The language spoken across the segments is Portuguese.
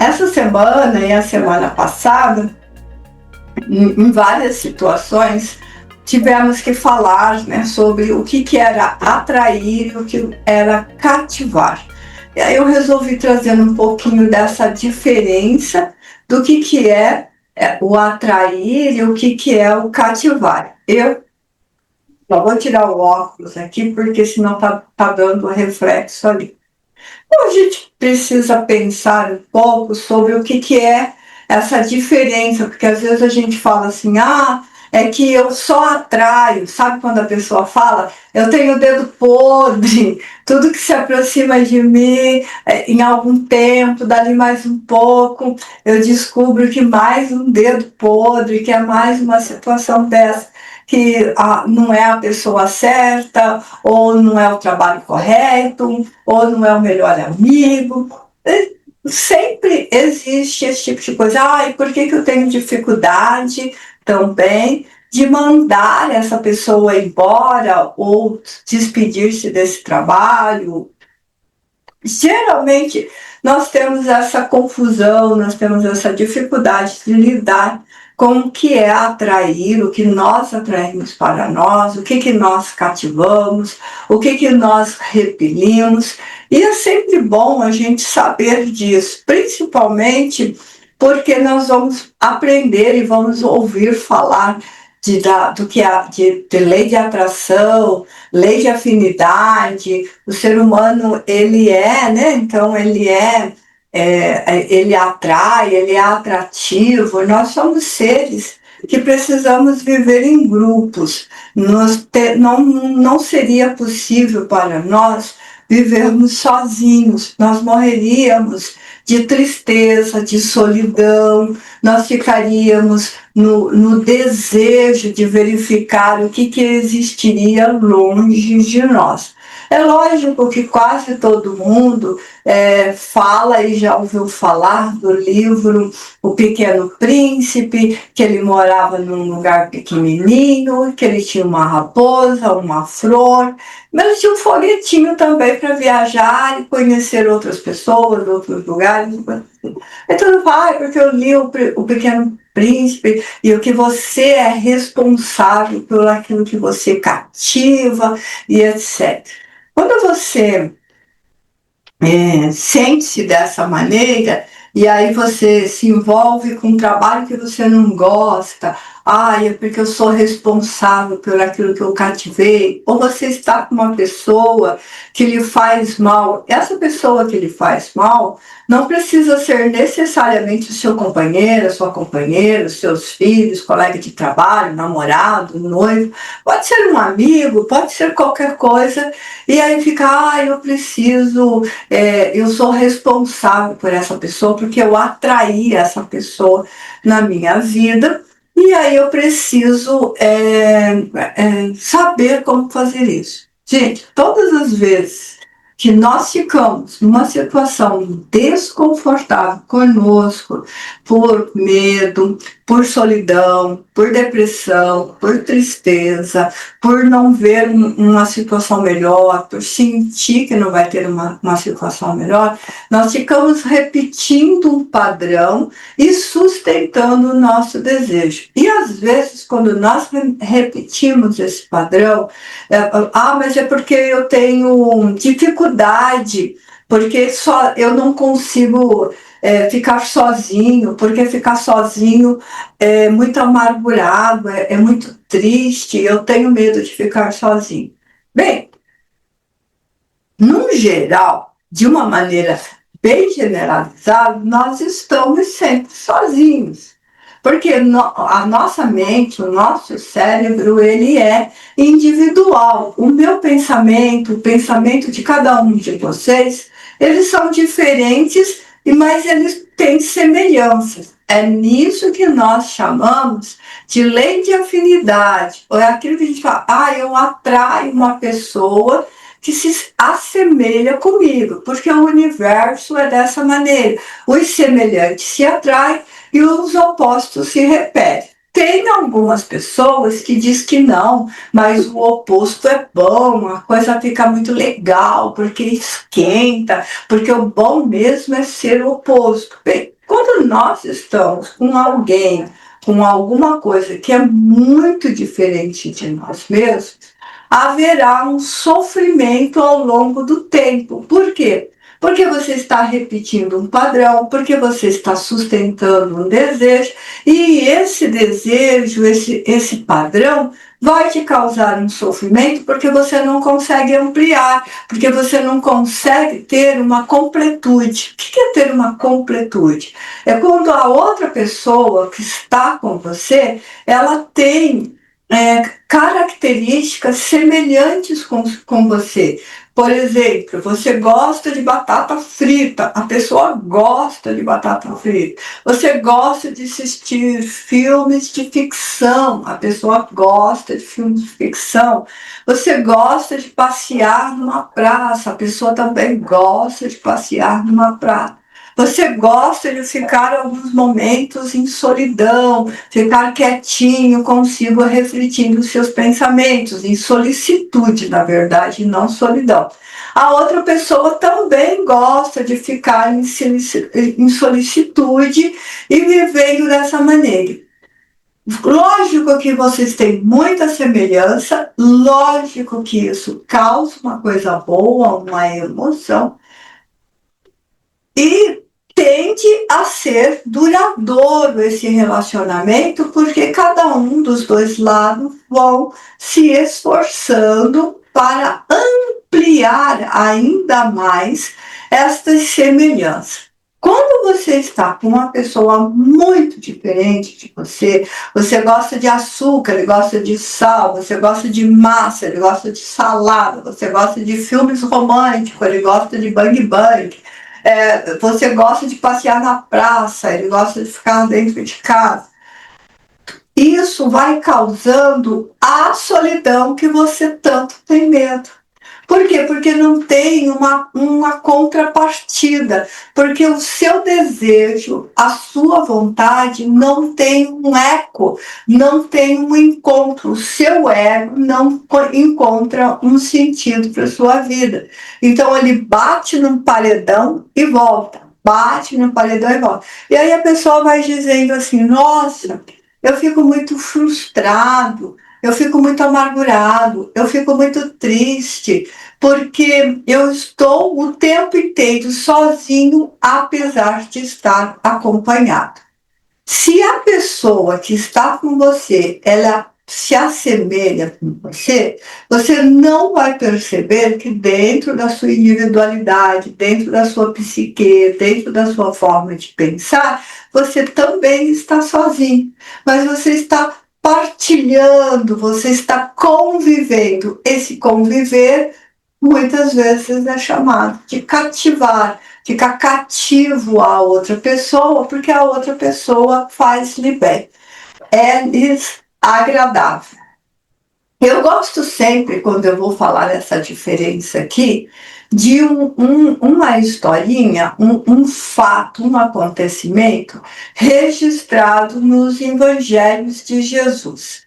essa semana e a semana passada, em várias situações, tivemos que falar, né, sobre o que era atrair e o que era cativar. E aí eu resolvi trazer um pouquinho dessa diferença do que é o atrair e o que é o cativar. Eu só vou tirar o óculos aqui, porque senão tá dando reflexo ali. Então, a gente precisa pensar um pouco sobre o que é essa diferença, porque às vezes a gente fala assim, é que eu só atraio, sabe quando a pessoa fala, eu tenho o dedo podre, tudo que se aproxima de mim, em algum tempo, dali mais um pouco, eu descubro que mais um dedo podre, que é mais uma situação dessa, que não é a pessoa certa, ou não é o trabalho correto, ou não é o melhor amigo. Sempre existe esse tipo de coisa. E por que eu tenho dificuldade também de mandar essa pessoa embora ou despedir-se desse trabalho? Geralmente nós temos essa confusão, nós temos essa dificuldade de lidar com o que é atrair, o que nós atraímos para nós, o que nós cativamos, o que nós repelimos. E é sempre bom a gente saber disso, principalmente porque nós vamos aprender e vamos ouvir falar do que é de lei de atração, lei de afinidade. O ser humano, ele né? Então ele atrai, ele é atrativo. Nós somos seres que precisamos viver em grupos. Não seria possível para nós vivermos sozinhos. Nós morreríamos de tristeza, de solidão, nós ficaríamos no desejo de verificar o que existiria longe de nós. É lógico que quase todo mundo fala e já ouviu falar do livro O Pequeno Príncipe, que ele morava num lugar pequenininho, que ele tinha uma raposa, uma flor, mas tinha um foguetinho também para viajar e conhecer outras pessoas, outros lugares. Então, porque eu li o Pequeno Príncipe e o que você é responsável por aquilo que você cativa e etc. Quando você sente-se dessa maneira, e aí você se envolve com um trabalho que você não gosta, é porque eu sou responsável por aquilo que eu cativei, ou você está com uma pessoa que lhe faz mal. Essa pessoa que lhe faz mal não precisa ser necessariamente o seu companheiro, a sua companheira, os seus filhos, colega de trabalho, namorado, noivo, pode ser um amigo, pode ser qualquer coisa, e aí fica, eu sou responsável por essa pessoa, porque eu atraí essa pessoa na minha vida, e aí eu preciso saber como fazer isso. Gente, todas as vezes que nós ficamos numa situação desconfortável conosco, por medo, por solidão, por depressão, por tristeza, por não ver uma situação melhor, por sentir que não vai ter uma situação melhor, nós ficamos repetindo um padrão e sustentando o nosso desejo. E às vezes, quando nós repetimos esse padrão, mas é porque eu tenho dificuldade, porque eu não consigo ficar sozinho, porque ficar sozinho é muito amargurado, é muito triste, eu tenho medo de ficar sozinho. Bem, no geral, de uma maneira bem generalizada, nós estamos sempre sozinhos. Porque a nossa mente, o nosso cérebro, ele é individual. O meu pensamento, o pensamento de cada um de vocês, eles são diferentes, mas eles têm semelhanças. É nisso que nós chamamos de lei de afinidade. Ou é aquilo que a gente fala, eu atraio uma pessoa que se assemelha comigo, porque o universo é dessa maneira. Os semelhantes se atraem e os opostos se repelem. Tem algumas pessoas que dizem que não, mas o oposto é bom, a coisa fica muito legal, porque esquenta, porque o bom mesmo é ser o oposto. Bem, quando nós estamos com alguém, com alguma coisa que é muito diferente de nós mesmos, haverá um sofrimento ao longo do tempo. Por quê? Porque você está repetindo um padrão, porque você está sustentando um desejo, e esse desejo, esse padrão, vai te causar um sofrimento porque você não consegue ampliar, porque você não consegue ter uma completude. O que é ter uma completude? É quando a outra pessoa que está com você, ela tem características semelhantes com você. Por exemplo, você gosta de batata frita, a pessoa gosta de batata frita. Você gosta de assistir filmes de ficção, a pessoa gosta de filmes de ficção. Você gosta de passear numa praça, a pessoa também gosta de passear numa praça. Você gosta de ficar alguns momentos em solidão, ficar quietinho consigo, refletindo os seus pensamentos, em solicitude, na verdade, não solidão. A outra pessoa também gosta de ficar em solicitude e vivendo dessa maneira. Lógico que vocês têm muita semelhança, lógico que isso causa uma coisa boa, uma emoção, e tende a ser duradouro esse relacionamento, porque cada um dos dois lados vão se esforçando para ampliar ainda mais estas semelhanças. Quando você está com uma pessoa muito diferente de você, você gosta de açúcar, ele gosta de sal, você gosta de massa, ele gosta de salada, você gosta de filmes românticos, ele gosta de bang bang, você gosta de passear na praça, ele gosta de ficar dentro de casa. Isso vai causando a solidão que você tanto tem medo. Por quê? Porque não tem uma contrapartida, porque o seu desejo, a sua vontade não tem um eco, não tem um encontro, o seu ego não encontra um sentido para a sua vida. Então ele bate num paredão e volta, bate no paredão e volta. E aí a pessoa vai dizendo assim, nossa, eu fico muito frustrado, eu fico muito amargurado, eu fico muito triste, porque eu estou o tempo inteiro sozinho, apesar de estar acompanhado. Se a pessoa que está com você, ela se assemelha com você, você não vai perceber que dentro da sua individualidade, dentro da sua psique, dentro da sua forma de pensar, você também está sozinho, mas você está partilhando, você está convivendo. Esse conviver muitas vezes é chamado de cativar, ficar cativo à outra pessoa, porque a outra pessoa faz-lhe bem, é-lhes agradável. Eu gosto sempre, quando eu vou falar essa diferença aqui, de uma historinha, um fato, um acontecimento registrado nos evangelhos de Jesus.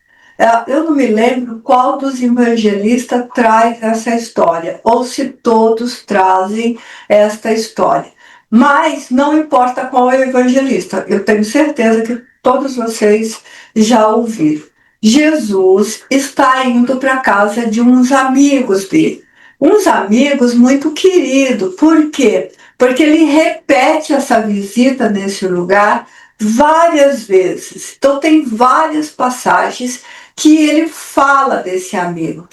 Eu não me lembro qual dos evangelistas traz essa história, ou se todos trazem esta história. Mas não importa qual é o evangelista, eu tenho certeza que todos vocês já ouviram. Jesus está indo para a casa de uns amigos dele. Uns amigos muito queridos. Por quê? Porque ele repete essa visita nesse lugar várias vezes. Então tem várias passagens que ele fala desse amigo.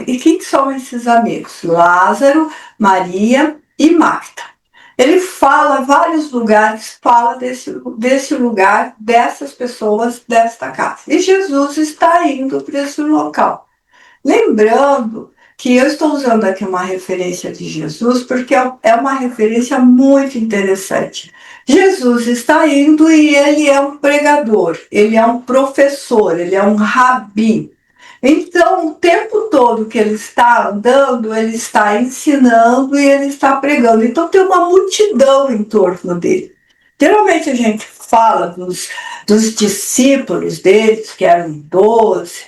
E quem são esses amigos? Lázaro, Maria e Marta. Ele fala vários lugares, fala desse lugar, dessas pessoas, desta casa. E Jesus está indo para esse local. Lembrando que eu estou usando aqui uma referência de Jesus, porque é uma referência muito interessante. Jesus está indo e ele é um pregador, ele é um professor, ele é um rabi. Então, o tempo todo que ele está andando, ele está ensinando e ele está pregando. Então, tem uma multidão em torno dele. Geralmente a gente fala dos discípulos deles, que eram 12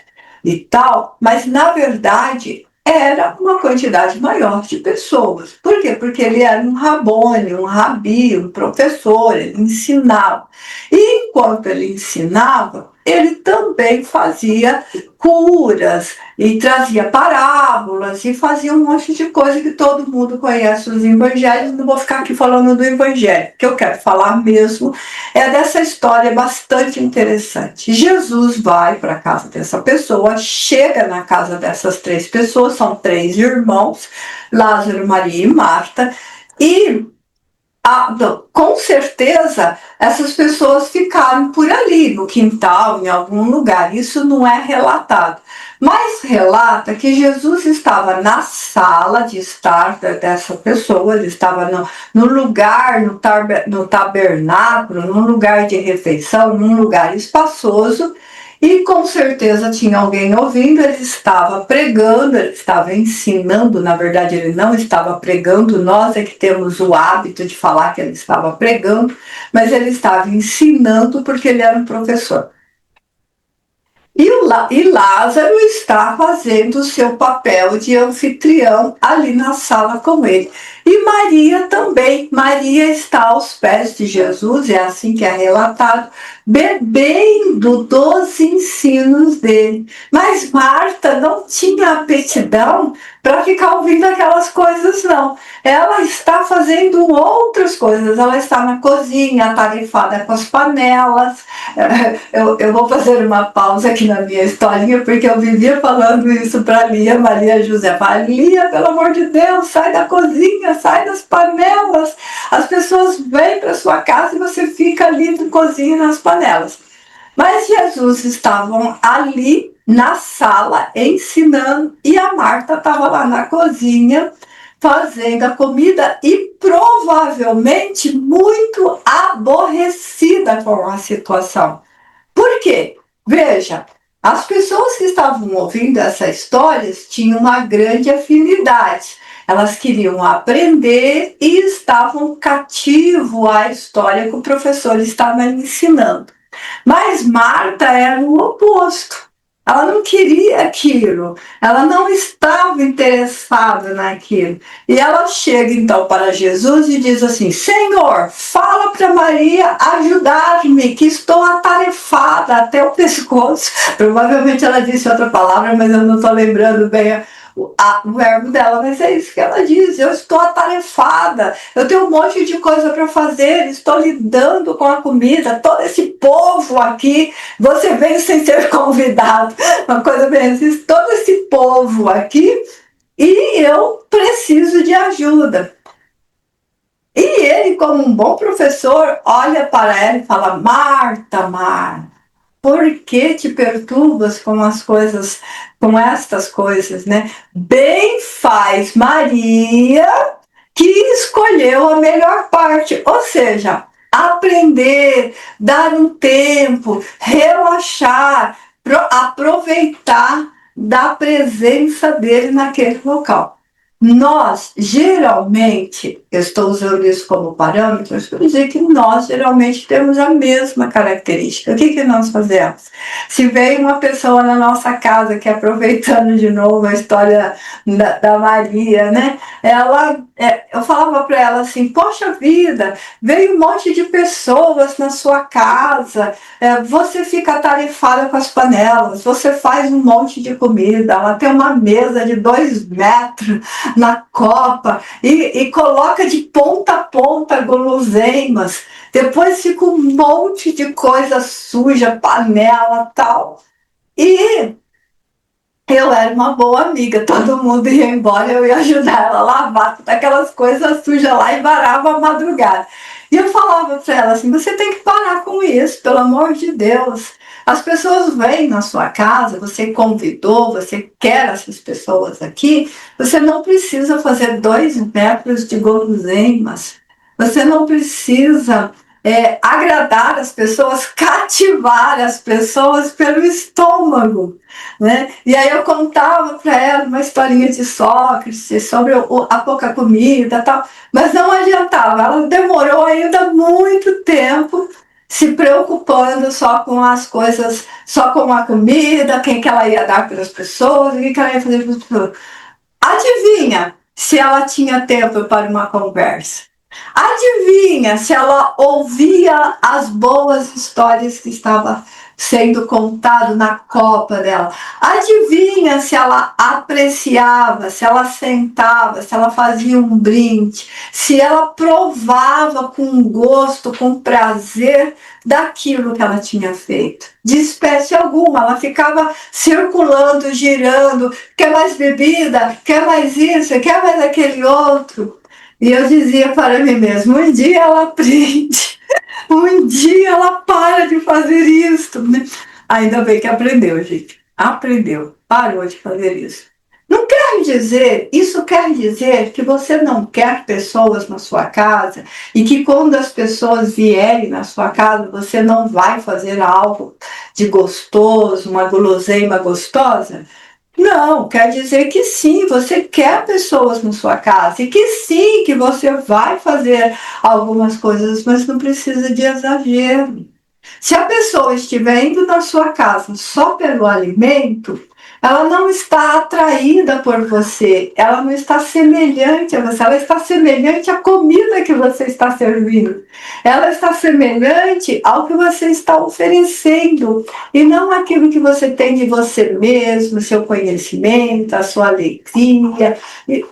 e tal, mas na verdade era uma quantidade maior de pessoas. Por quê? Porque ele era um rabone, um rabi, um professor, ele ensinava. E enquanto ele ensinava, ele também fazia curas e trazia parábolas e fazia um monte de coisa que todo mundo conhece os evangelhos. Não vou ficar aqui falando do evangelho, o que eu quero falar mesmo é dessa história bastante interessante. Jesus vai para a casa dessa pessoa, chega na casa dessas 3 pessoas, são 3 irmãos, Lázaro, Maria e Marta, e com certeza essas pessoas ficaram por ali, no quintal, em algum lugar. Isso não é relatado. Mas relata que Jesus estava na sala de estar dessa pessoa, ele estava no lugar, no tabernáculo, num lugar de refeição, num lugar espaçoso, e com certeza tinha alguém ouvindo, ele estava pregando, ele estava ensinando, na verdade ele não estava pregando, nós é que temos o hábito de falar que ele estava pregando, mas ele estava ensinando porque ele era um professor. E Lázaro está fazendo o seu papel de anfitrião ali na sala com ele. E Maria também. Maria está aos pés de Jesus, é assim que é relatado, bebendo dos ensinos dele. Mas Marta não tinha aptidão para ficar ouvindo aquelas coisas, não. Ela está fazendo outras coisas. Ela está na cozinha, atarefada com as panelas. Eu vou fazer uma pausa aqui na minha historinha, porque eu vivia falando isso para Lia, Maria José. Lia, pelo amor de Deus, sai da cozinha, sai das panelas. As pessoas vêm para sua casa e você fica ali na cozinha, nas panelas. Mas Jesus estava ali na sala ensinando e a Marta estava lá na cozinha fazendo a comida e provavelmente muito aborrecida com a situação. Por quê? Veja, as pessoas que estavam ouvindo essa história tinham uma grande afinidade. Elas queriam aprender e estavam cativos à história que o professor estava ensinando. Mas Marta era o oposto. Ela não queria aquilo, ela não estava interessada naquilo. E ela chega então para Jesus e diz assim: Senhor, fala para Maria ajudar-me, que estou atarefada até o pescoço. Provavelmente ela disse outra palavra, mas eu não estou lembrando bem o verbo dela, mas é isso que ela diz: eu estou atarefada, eu tenho um monte de coisa para fazer, estou lidando com a comida, todo esse povo aqui, você veio sem ser convidado, uma coisa bem assim, todo esse povo aqui, e eu preciso de ajuda. E ele, como um bom professor, olha para ela e fala: Marta, Marta, por que te perturbas com as coisas, com estas coisas, né? Bem faz Maria que escolheu a melhor parte, ou seja, aprender, dar um tempo, relaxar, aproveitar da presença dele naquele local. Nós, geralmente, eu estou usando isso como parâmetro, para dizer que nós, geralmente, temos a mesma característica. O que nós fazemos? Se vem uma pessoa na nossa casa, que aproveitando de novo a história da Maria, né? Eu falava para ela assim: poxa vida, veio um monte de pessoas na sua casa, você fica atarefada com as panelas, você faz um monte de comida, ela tem uma mesa de 2 metros na copa e coloca de ponta a ponta guloseimas, depois fica um monte de coisa suja, panela e tal. E eu era uma boa amiga, todo mundo ia embora, eu ia ajudar ela a lavar aquelas coisas sujas lá e varava a madrugada. E eu falava para ela assim: você tem que parar com isso, pelo amor de Deus. As pessoas vêm na sua casa, você convidou, você quer essas pessoas aqui, você não precisa fazer 2 metros de guloseimas, você não precisa agradar as pessoas, cativar as pessoas pelo estômago, né? E aí eu contava para ela uma historinha de Sócrates sobre a pouca comida e tal, mas não adiantava, ela demorou ainda muito tempo se preocupando só com as coisas, só com a comida, quem que ela ia dar para as pessoas, o que ela ia fazer para as pessoas. Adivinha se ela tinha tempo para uma conversa? Adivinha se ela ouvia as boas histórias que estavam sendo contado na copa dela? Adivinha se ela apreciava, se ela sentava, se ela fazia um brinde, se ela provava com gosto, com prazer daquilo que ela tinha feito? De espécie alguma, ela ficava circulando, girando, quer mais bebida, quer mais isso, quer mais aquele outro. E eu dizia para mim mesma, um dia ela aprende, um dia ela para de fazer isso. Né? Ainda bem que aprendeu, gente. Aprendeu, parou de fazer isso. Não quer dizer, isso quer dizer que você não quer pessoas na sua casa e que quando as pessoas vierem na sua casa, você não vai fazer algo de gostoso, uma guloseima gostosa? Não, quer dizer que sim, você quer pessoas na sua casa e que sim, que você vai fazer algumas coisas, mas não precisa de exagero. Se a pessoa estiver indo na sua casa só pelo alimento, ela não está atraída por você, ela não está semelhante a você, ela está semelhante à comida que você está servindo, ela está semelhante ao que você está oferecendo e não aquilo que você tem de você mesmo, seu conhecimento, a sua alegria. E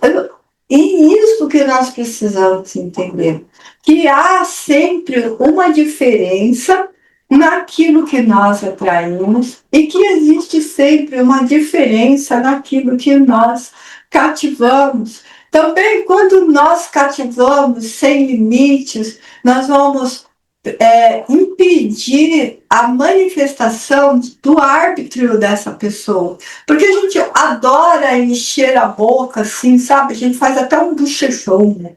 isso que nós precisamos entender, que há sempre uma diferença naquilo que nós atraímos e que existe sempre uma diferença naquilo que nós cativamos. Também quando nós cativamos sem limites, nós vamos impedir a manifestação do árbitro dessa pessoa. Porque a gente adora encher a boca, assim, sabe? A gente faz até um bochechão, né?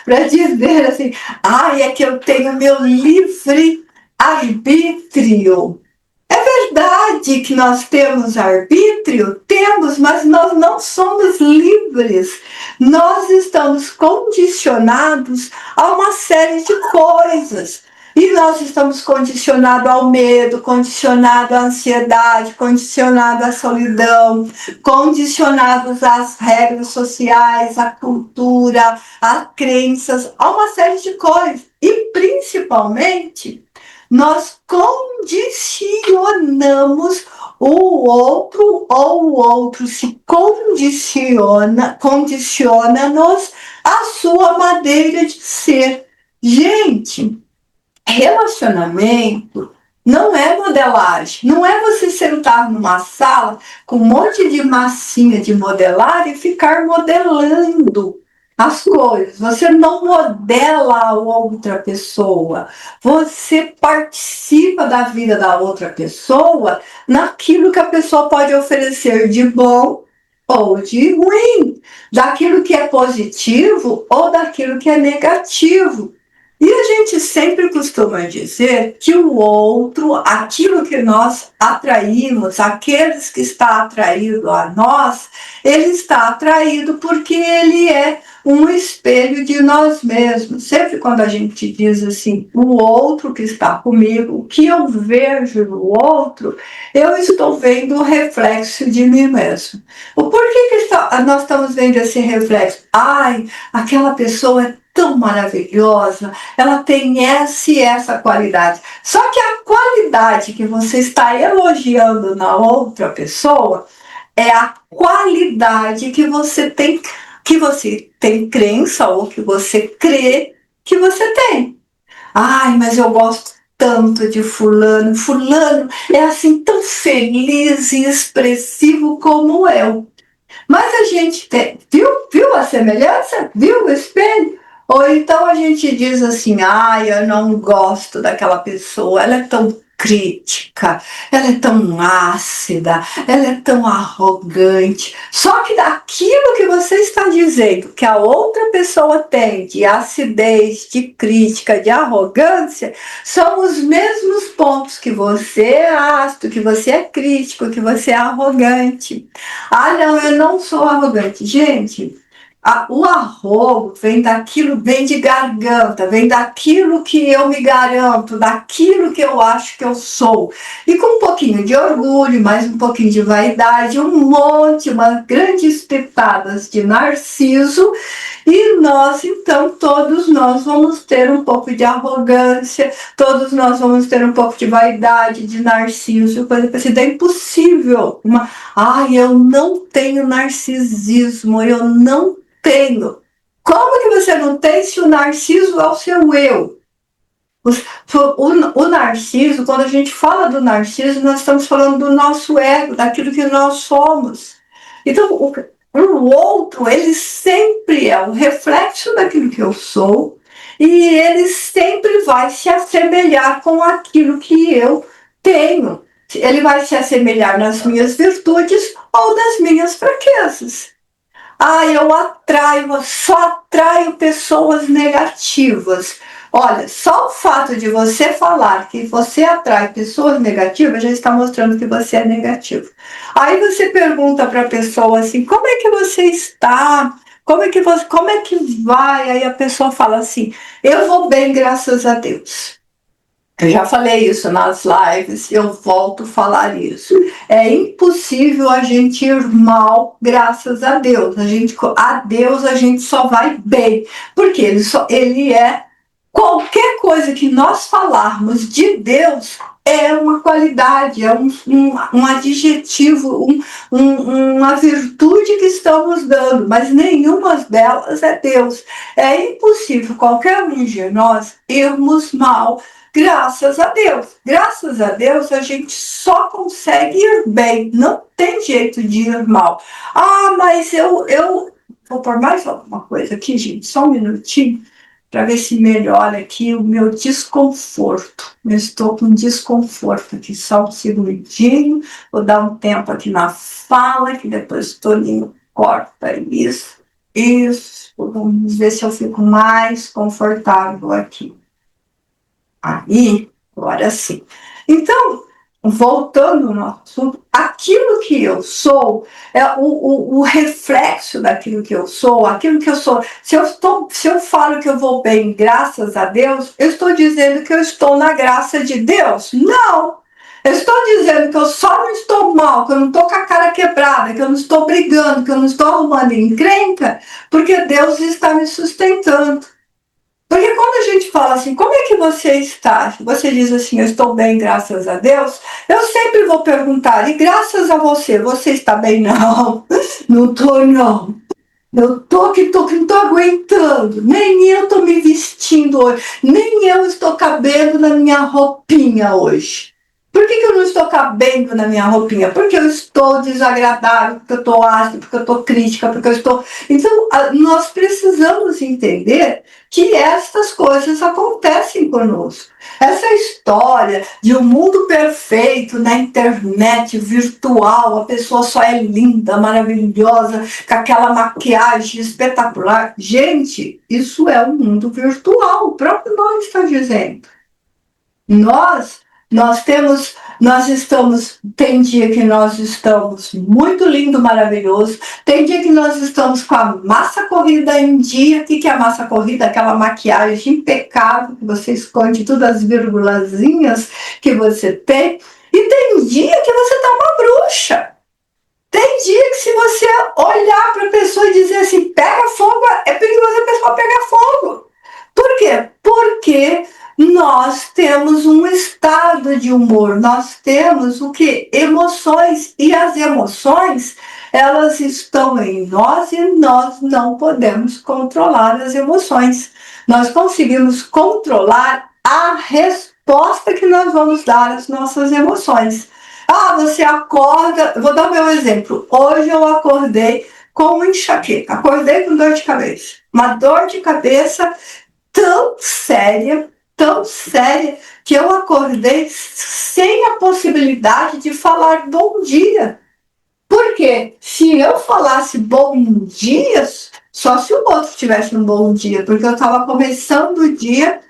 Para dizer assim, ai, é que eu tenho meu livre arbítrio. É verdade que nós temos arbítrio? Temos, mas nós não somos livres. Nós estamos condicionados a uma série de coisas. E nós estamos condicionados ao medo, condicionados à ansiedade, condicionados à solidão, condicionados às regras sociais, à cultura, às crenças, a uma série de coisas. E principalmente nós condicionamos o outro ou o outro se condiciona-nos à sua maneira de ser. Gente, relacionamento não é modelagem, não é você sentar numa sala com um monte de massinha de modelar e ficar modelando as coisas. Você não modela a outra pessoa, você participa da vida da outra pessoa naquilo que a pessoa pode oferecer de bom ou de ruim, daquilo que é positivo ou daquilo que é negativo. E a gente sempre costuma dizer que o outro, aquilo que nós atraímos, aqueles que está atraído a nós, ele está atraído porque ele é um espelho de nós mesmos. Sempre quando a gente diz assim, o outro que está comigo, o que eu vejo no outro, eu estou vendo o reflexo de mim mesmo. O porquê que nós estamos vendo esse reflexo? Ai, aquela pessoa é tão maravilhosa, ela tem essa e essa qualidade. Só que a qualidade que você está elogiando na outra pessoa é a qualidade que você tem crença ou que você crê que você tem. Ai, mas eu gosto tanto de fulano. Fulano é assim tão feliz e expressivo como eu. Mas a gente tem, viu a semelhança? Viu o espelho? Ou então a gente diz assim, eu não gosto daquela pessoa, ela é tão crítica, ela é tão ácida, ela é tão arrogante. Só que daquilo que você está dizendo que a outra pessoa tem de acidez, de crítica, de arrogância, são os mesmos pontos que você é ácido, que você é crítico, que você é arrogante. Não, eu não sou arrogante. Gente, O arrogo vem de garganta, vem daquilo que eu me garanto, daquilo que eu acho que eu sou. E com um pouquinho de orgulho, mais um pouquinho de vaidade, umas grandes pitadas de narciso, e nós, então, todos nós vamos ter um pouco de arrogância, todos nós vamos ter um pouco de vaidade, de narciso, coisa parecida. É impossível. Eu não tenho narcisismo, eu não tenho. Como que você não tem se o narciso é o seu eu? O narciso, quando a gente fala do narciso, nós estamos falando do nosso ego, daquilo que nós somos. Então, o outro, ele sempre é um reflexo daquilo que eu sou, e ele sempre vai se assemelhar com aquilo que eu tenho. Ele vai se assemelhar nas minhas virtudes ou nas minhas fraquezas. Eu só atraio pessoas negativas. Olha, só o fato de você falar que você atrai pessoas negativas já está mostrando que você é negativo. Aí você pergunta para a pessoa assim: como é que você está? Como é que vai? Aí a pessoa fala assim: eu vou bem, graças a Deus. Eu já falei isso nas lives, eu volto a falar isso. É impossível a gente ir mal, graças a Deus. A Deus a gente só vai bem, porque ele é qualquer coisa que nós falarmos de Deus é uma qualidade, é um adjetivo, uma virtude que estamos dando, mas nenhuma delas é Deus. É impossível qualquer um de nós irmos mal, graças a Deus. Graças a Deus a gente só consegue ir bem, não tem jeito de ir mal. Mas eu vou pôr mais alguma coisa aqui, gente, só um minutinho, para ver se melhora aqui o meu desconforto. Eu estou com desconforto aqui, só um segundinho. Vou dar um tempo aqui na fala, que depois o Toninho corta isso. Isso, vamos ver se eu fico mais confortável aqui. Aí, agora sim. Então, voltando no assunto, aquilo que eu sou é o reflexo daquilo que eu sou, aquilo que eu sou. Se eu falo que eu vou bem, graças a Deus, eu estou dizendo que eu estou na graça de Deus? Não! Eu estou dizendo que eu só não estou mal, que eu não estou com a cara quebrada, que eu não estou brigando, que eu não estou arrumando encrenca, porque Deus está me sustentando. Porque quando a gente fala assim, como é que você está? Você diz assim, eu estou bem, graças a Deus. Eu sempre vou perguntar, e graças a você está bem? Não, não estou não. Eu não estou aguentando. Nem eu estou me vestindo hoje. Nem eu estou cabendo na minha roupinha hoje. Por que eu não estou cabendo na minha roupinha? Porque eu estou desagradável, porque eu estou ácida, porque eu estou crítica, porque eu estou... Então, nós precisamos entender que estas coisas acontecem conosco. Essa história de um mundo perfeito na internet, virtual, a pessoa só é linda, maravilhosa, com aquela maquiagem espetacular. Gente, isso é um mundo virtual, o próprio nome está dizendo. Tem dia que nós estamos muito lindo, maravilhoso, tem dia que nós estamos com a massa corrida em dia. O que é a massa corrida? Aquela maquiagem impecável, que você esconde todas as virgulazinhas que você tem. E tem dia que você tá uma bruxa. Tem dia que se você olhar para a pessoa e dizer assim, pega fogo, é perigoso a pessoa pegar fogo. Por quê? Porque nós temos um estado de humor, nós temos o que? Emoções, e as emoções, elas estão em nós e nós não podemos controlar as emoções. Nós conseguimos controlar a resposta que nós vamos dar às nossas emoções. Você acorda, vou dar o meu exemplo. Hoje eu acordei com enxaqueca, acordei com dor de cabeça. Uma dor de cabeça tão séria, que eu acordei sem a possibilidade de falar bom dia. Porque se eu falasse bom dia, só se o outro tivesse um bom dia, porque eu estava começando o dia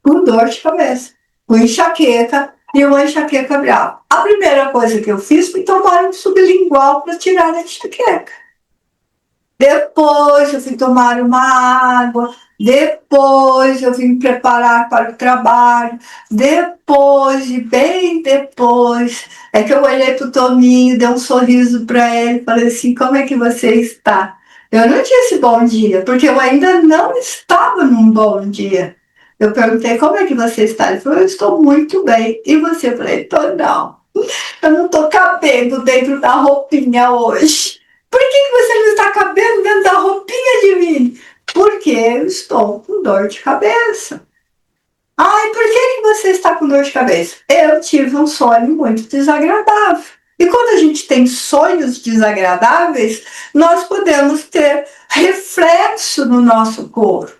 com dor de cabeça, com enxaqueca, e uma enxaqueca brava. A primeira coisa que eu fiz foi tomar um sublingual para tirar a enxaqueca. Depois eu fui tomar uma água, depois eu vim preparar para o trabalho, depois, e bem depois, é que eu olhei para o Tominho, dei um sorriso para ele, falei assim, como é que você está? Eu não disse bom dia, porque eu ainda não estava num bom dia. Eu perguntei, como é que você está? Ele falou, eu estou muito bem. E você? Eu falei, tô não. Eu não estou cabendo dentro da roupinha hoje. Por que você não está cabendo dentro da roupinha de mim? Porque eu estou com dor de cabeça. Ai, por que você está com dor de cabeça? Eu tive um sonho muito desagradável. E quando a gente tem sonhos desagradáveis, nós podemos ter reflexo no nosso corpo.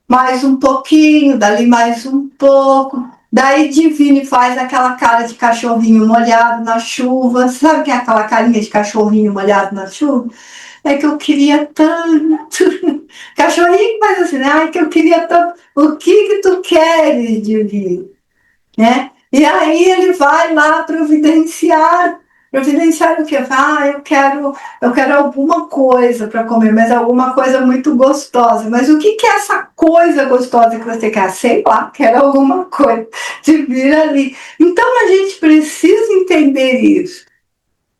Mais um pouquinho, dali mais um pouco. Daí Divine faz aquela cara de cachorrinho molhado na chuva. Sabe o que é aquela carinha de cachorrinho molhado na chuva? É que eu queria tanto. Cachorrinho que faz assim, né? Ai, que eu queria tanto. O que tu queres, Divine? Né? E aí ele vai lá providenciar. Providenciar o quê? Ah, eu quero alguma coisa para comer, mas alguma coisa muito gostosa. Mas o que é essa coisa gostosa que você quer? Sei lá, quero alguma coisa. De vir ali. Então a gente precisa entender isso,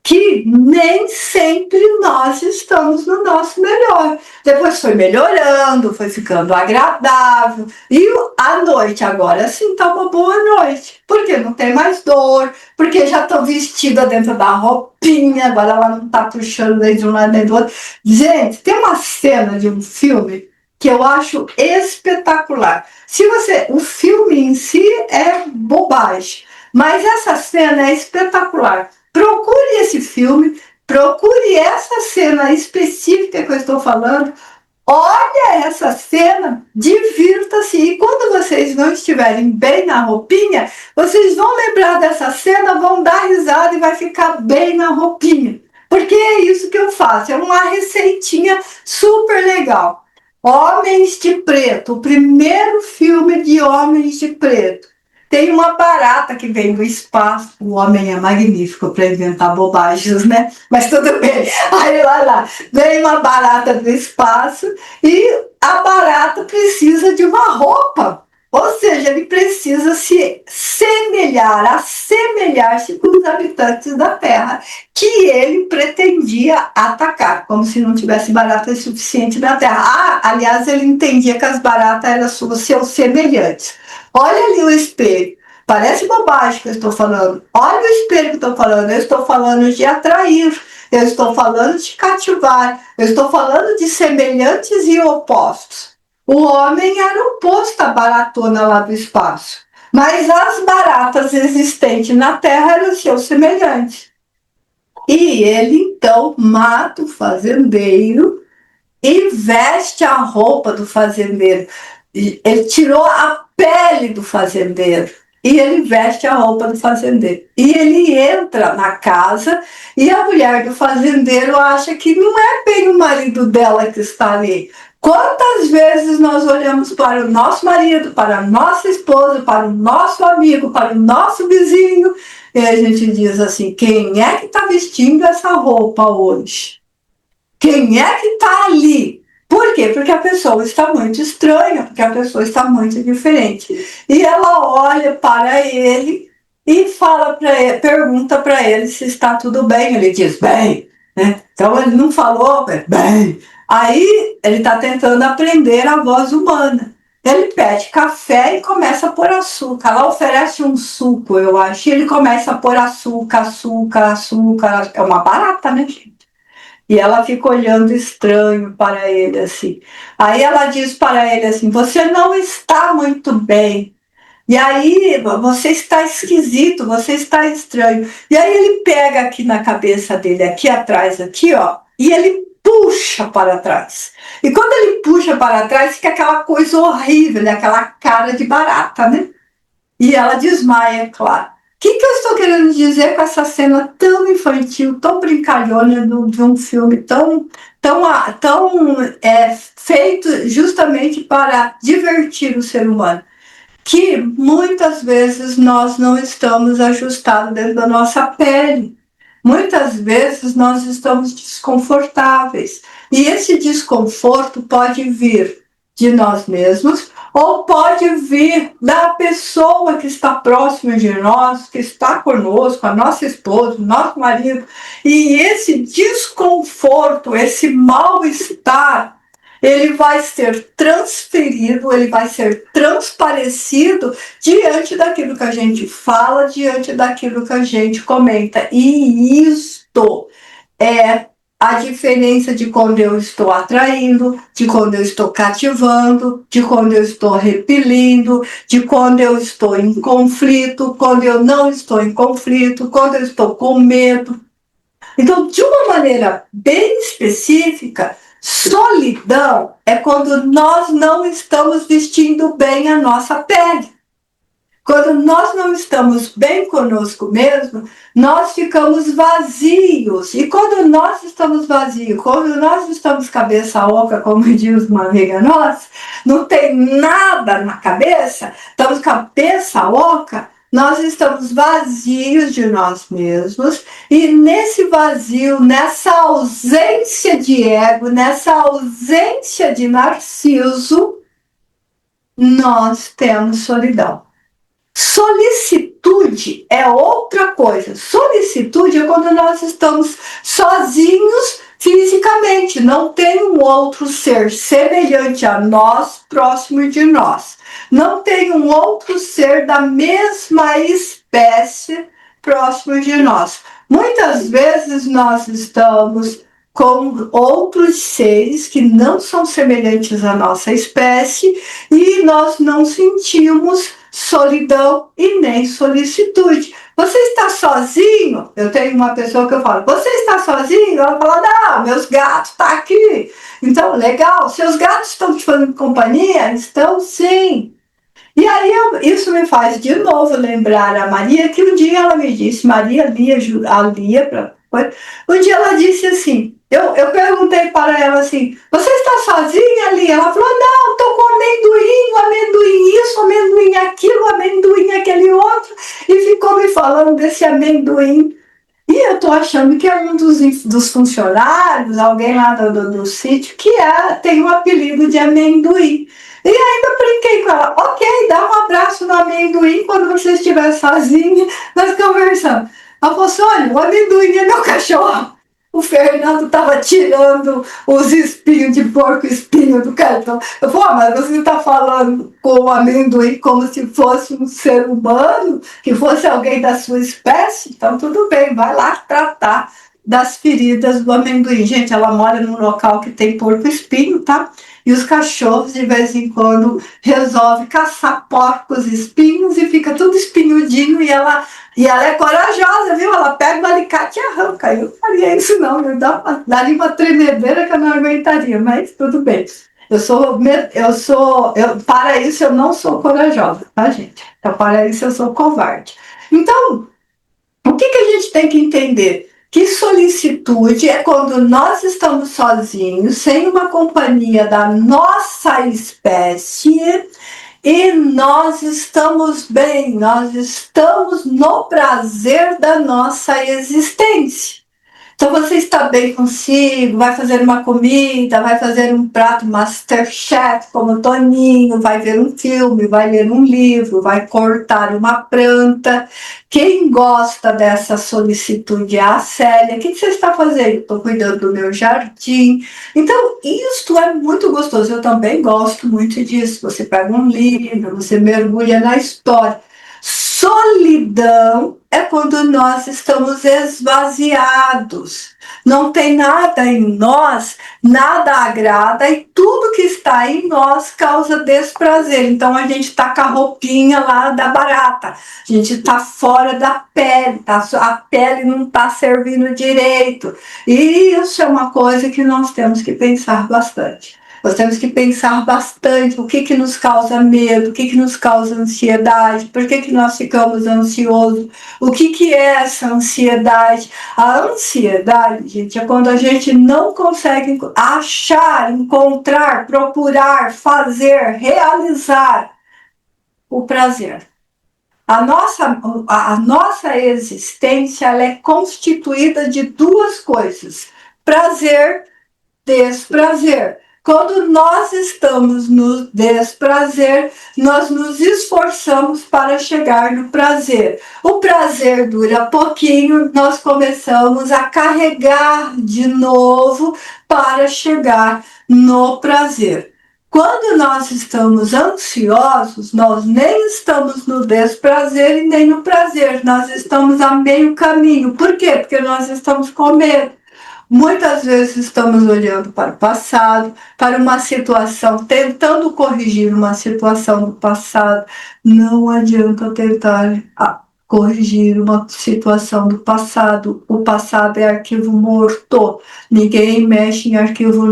que nem sempre nós estamos no nosso melhor. Depois foi melhorando, foi ficando agradável. E a noite agora sim está uma boa noite. Porque não tem mais dor, porque já estou vestida dentro da roupinha, agora ela não está puxando nem de um lado nem do outro. Gente, tem uma cena de um filme que eu acho espetacular. O filme em si é bobagem, mas essa cena é espetacular. Procure esse filme, procure essa cena específica que eu estou falando, olha essa cena, divirta-se. E quando vocês não estiverem bem na roupinha, vocês vão lembrar dessa cena, vão dar risada e vai ficar bem na roupinha. Porque é isso que eu faço, é uma receitinha super legal. Homens de Preto, o primeiro filme de Homens de Preto. Tem uma barata que vem do espaço. O homem é magnífico para inventar bobagens, né? Mas tudo bem. Aí lá, vem uma barata do espaço e a barata precisa de uma roupa. Ou seja, ele precisa se semelhar, assemelhar-se com os habitantes da Terra, que ele pretendia atacar, como se não tivesse baratas suficiente na Terra. Aliás, ele entendia que as baratas eram seus semelhantes. Olha ali o espelho. Parece bobagem que eu estou falando. Olha o espelho que eu estou falando. Eu estou falando de atrair. Eu estou falando de cativar. Eu estou falando de semelhantes e opostos. O homem era oposto à baratona lá do espaço. Mas as baratas existentes na Terra eram seus semelhantes. E ele, então, mata o fazendeiro e veste a roupa do fazendeiro. Ele tirou a pele do fazendeiro e ele veste a roupa do fazendeiro. E ele entra na casa e a mulher do fazendeiro acha que não é bem o marido dela que está ali. Quantas vezes nós olhamos para o nosso marido, para a nossa esposa, para o nosso amigo, para o nosso vizinho, e a gente diz assim, quem é que está vestindo essa roupa hoje? Quem é que está ali? Por quê? Porque a pessoa está muito estranha, porque a pessoa está muito diferente. E ela olha para ele e fala para ele, pergunta para ele se está tudo bem. Ele diz, bem. Né? Então ele não falou, bem. Aí ele está tentando aprender a voz humana. Ele pede café e começa a pôr açúcar. Ela oferece um suco, eu acho, e ele começa a pôr açúcar. É uma barata, né, gente? E ela fica olhando estranho para ele, assim. Aí ela diz para ele assim, você não está muito bem. E aí, você está esquisito, você está estranho. E aí ele pega aqui na cabeça dele, aqui atrás, aqui, ó, e ele puxa para trás. E quando ele puxa para trás, fica aquela coisa horrível, né? Aquela cara de barata, né? E ela desmaia, é claro. O que eu estou querendo dizer com essa cena tão infantil, tão brincalhona de um filme tão feito justamente para divertir o ser humano? Que muitas vezes nós não estamos ajustados dentro da nossa pele. Muitas vezes nós estamos desconfortáveis e esse desconforto pode vir de nós mesmos ou pode vir da pessoa que está próxima de nós, que está conosco, a nossa esposa, o nosso marido. E esse desconforto, esse mal-estar, ele vai ser transferido, ele vai ser transparecido diante daquilo que a gente fala, diante daquilo que a gente comenta. E isto é a diferença de quando eu estou atraindo, de quando eu estou cativando, de quando eu estou repelindo, de quando eu estou em conflito, quando eu não estou em conflito, quando eu estou com medo. Então, de uma maneira bem específica, solidão é quando nós não estamos vestindo bem a nossa pele. Quando nós não estamos bem conosco mesmo, nós ficamos vazios. E quando nós estamos vazios, quando nós estamos cabeça oca, como diz uma amiga nossa, não tem nada na cabeça, estamos cabeça oca, nós estamos vazios de nós mesmos. E nesse vazio, nessa ausência de ego, nessa ausência de narciso, nós temos solidão. Solicitude é outra coisa. Solicitude é quando nós estamos sozinhos fisicamente, não tem um outro ser semelhante a nós, próximo de nós. Não tem um outro ser da mesma espécie próximo de nós. Muitas vezes nós estamos com outros seres que não são semelhantes à nossa espécie e nós não sentimos solidão e nem solicitude. Você está sozinho? Eu tenho uma pessoa que eu falo, você está sozinho? Ela fala, não, meus gatos estão aqui. Então, legal, seus gatos estão te fazendo companhia? Estão sim. E aí isso me faz de novo lembrar a Maria, que um dia ela me disse, Maria Lia, um dia ela disse assim, eu perguntei para ela assim, você está sozinha, Lia? Ela falou, não, estou com amendoim isso, amendoim aquilo, amendoim aquele outro, e ficou me falando desse amendoim. E eu estou achando que é um dos funcionários, alguém lá do sítio, que tem um apelido de amendoim. E ainda brinquei com ela, ok, dá um abraço no amendoim quando você estiver sozinha, nós conversamos. Ela falou assim, olha, o amendoim é meu cachorro. O Fernando estava tirando os espinhos de porco, espinho do cartão. Eu falei, mas você está falando com o amendoim como se fosse um ser humano, que fosse alguém da sua espécie? Então tudo bem, vai lá tratar das feridas do amendoim. Gente, ela mora num local que tem porco espinho, tá? E os cachorros, de vez em quando, resolvem caçar porcos espinhos e fica tudo espinhudinho e ela é corajosa, viu? Ela pega o alicate e arranca. Eu não faria isso não, eu daria uma tremedeira que eu não aguentaria, mas tudo bem. Para isso eu não sou corajosa, tá, gente? Então, para isso eu sou covarde. Então, o que a gente tem que entender? Que solicitude é quando nós estamos sozinhos, sem uma companhia da nossa espécie, e nós estamos bem, nós estamos no prazer da nossa existência. Então você está bem consigo, vai fazer uma comida, vai fazer um prato Masterchef como o Toninho, vai ver um filme, vai ler um livro, vai cortar uma planta. Quem gosta dessa solicitude é a Célia. O que você está fazendo? Estou cuidando do meu jardim. Então, isto é muito gostoso. Eu também gosto muito disso. Você pega um livro, você mergulha na história. Solidão é quando nós estamos esvaziados. Não tem nada em nós, nada agrada e tudo que está em nós causa desprazer. Então a gente está com a roupinha lá da barata, a gente está fora da pele, a pele não está servindo direito. E isso é uma coisa que nós temos que pensar bastante. Nós temos que pensar bastante o que nos causa medo, o que nos causa ansiedade, por que nós ficamos ansiosos, o que é essa ansiedade. A ansiedade, gente, é quando a gente não consegue achar, encontrar, procurar, fazer, realizar o prazer. A nossa existência ela é constituída de duas coisas: prazer, desprazer. Quando nós estamos no desprazer, nós nos esforçamos para chegar no prazer. O prazer dura pouquinho, nós começamos a carregar de novo para chegar no prazer. Quando nós estamos ansiosos, nós nem estamos no desprazer e nem no prazer, nós estamos a meio caminho. Por quê? Porque nós estamos com medo. Muitas vezes estamos olhando para o passado, para uma situação, tentando corrigir uma situação do passado. Não adianta tentar corrigir uma situação do passado. O passado é arquivo morto. Ninguém mexe em arquivo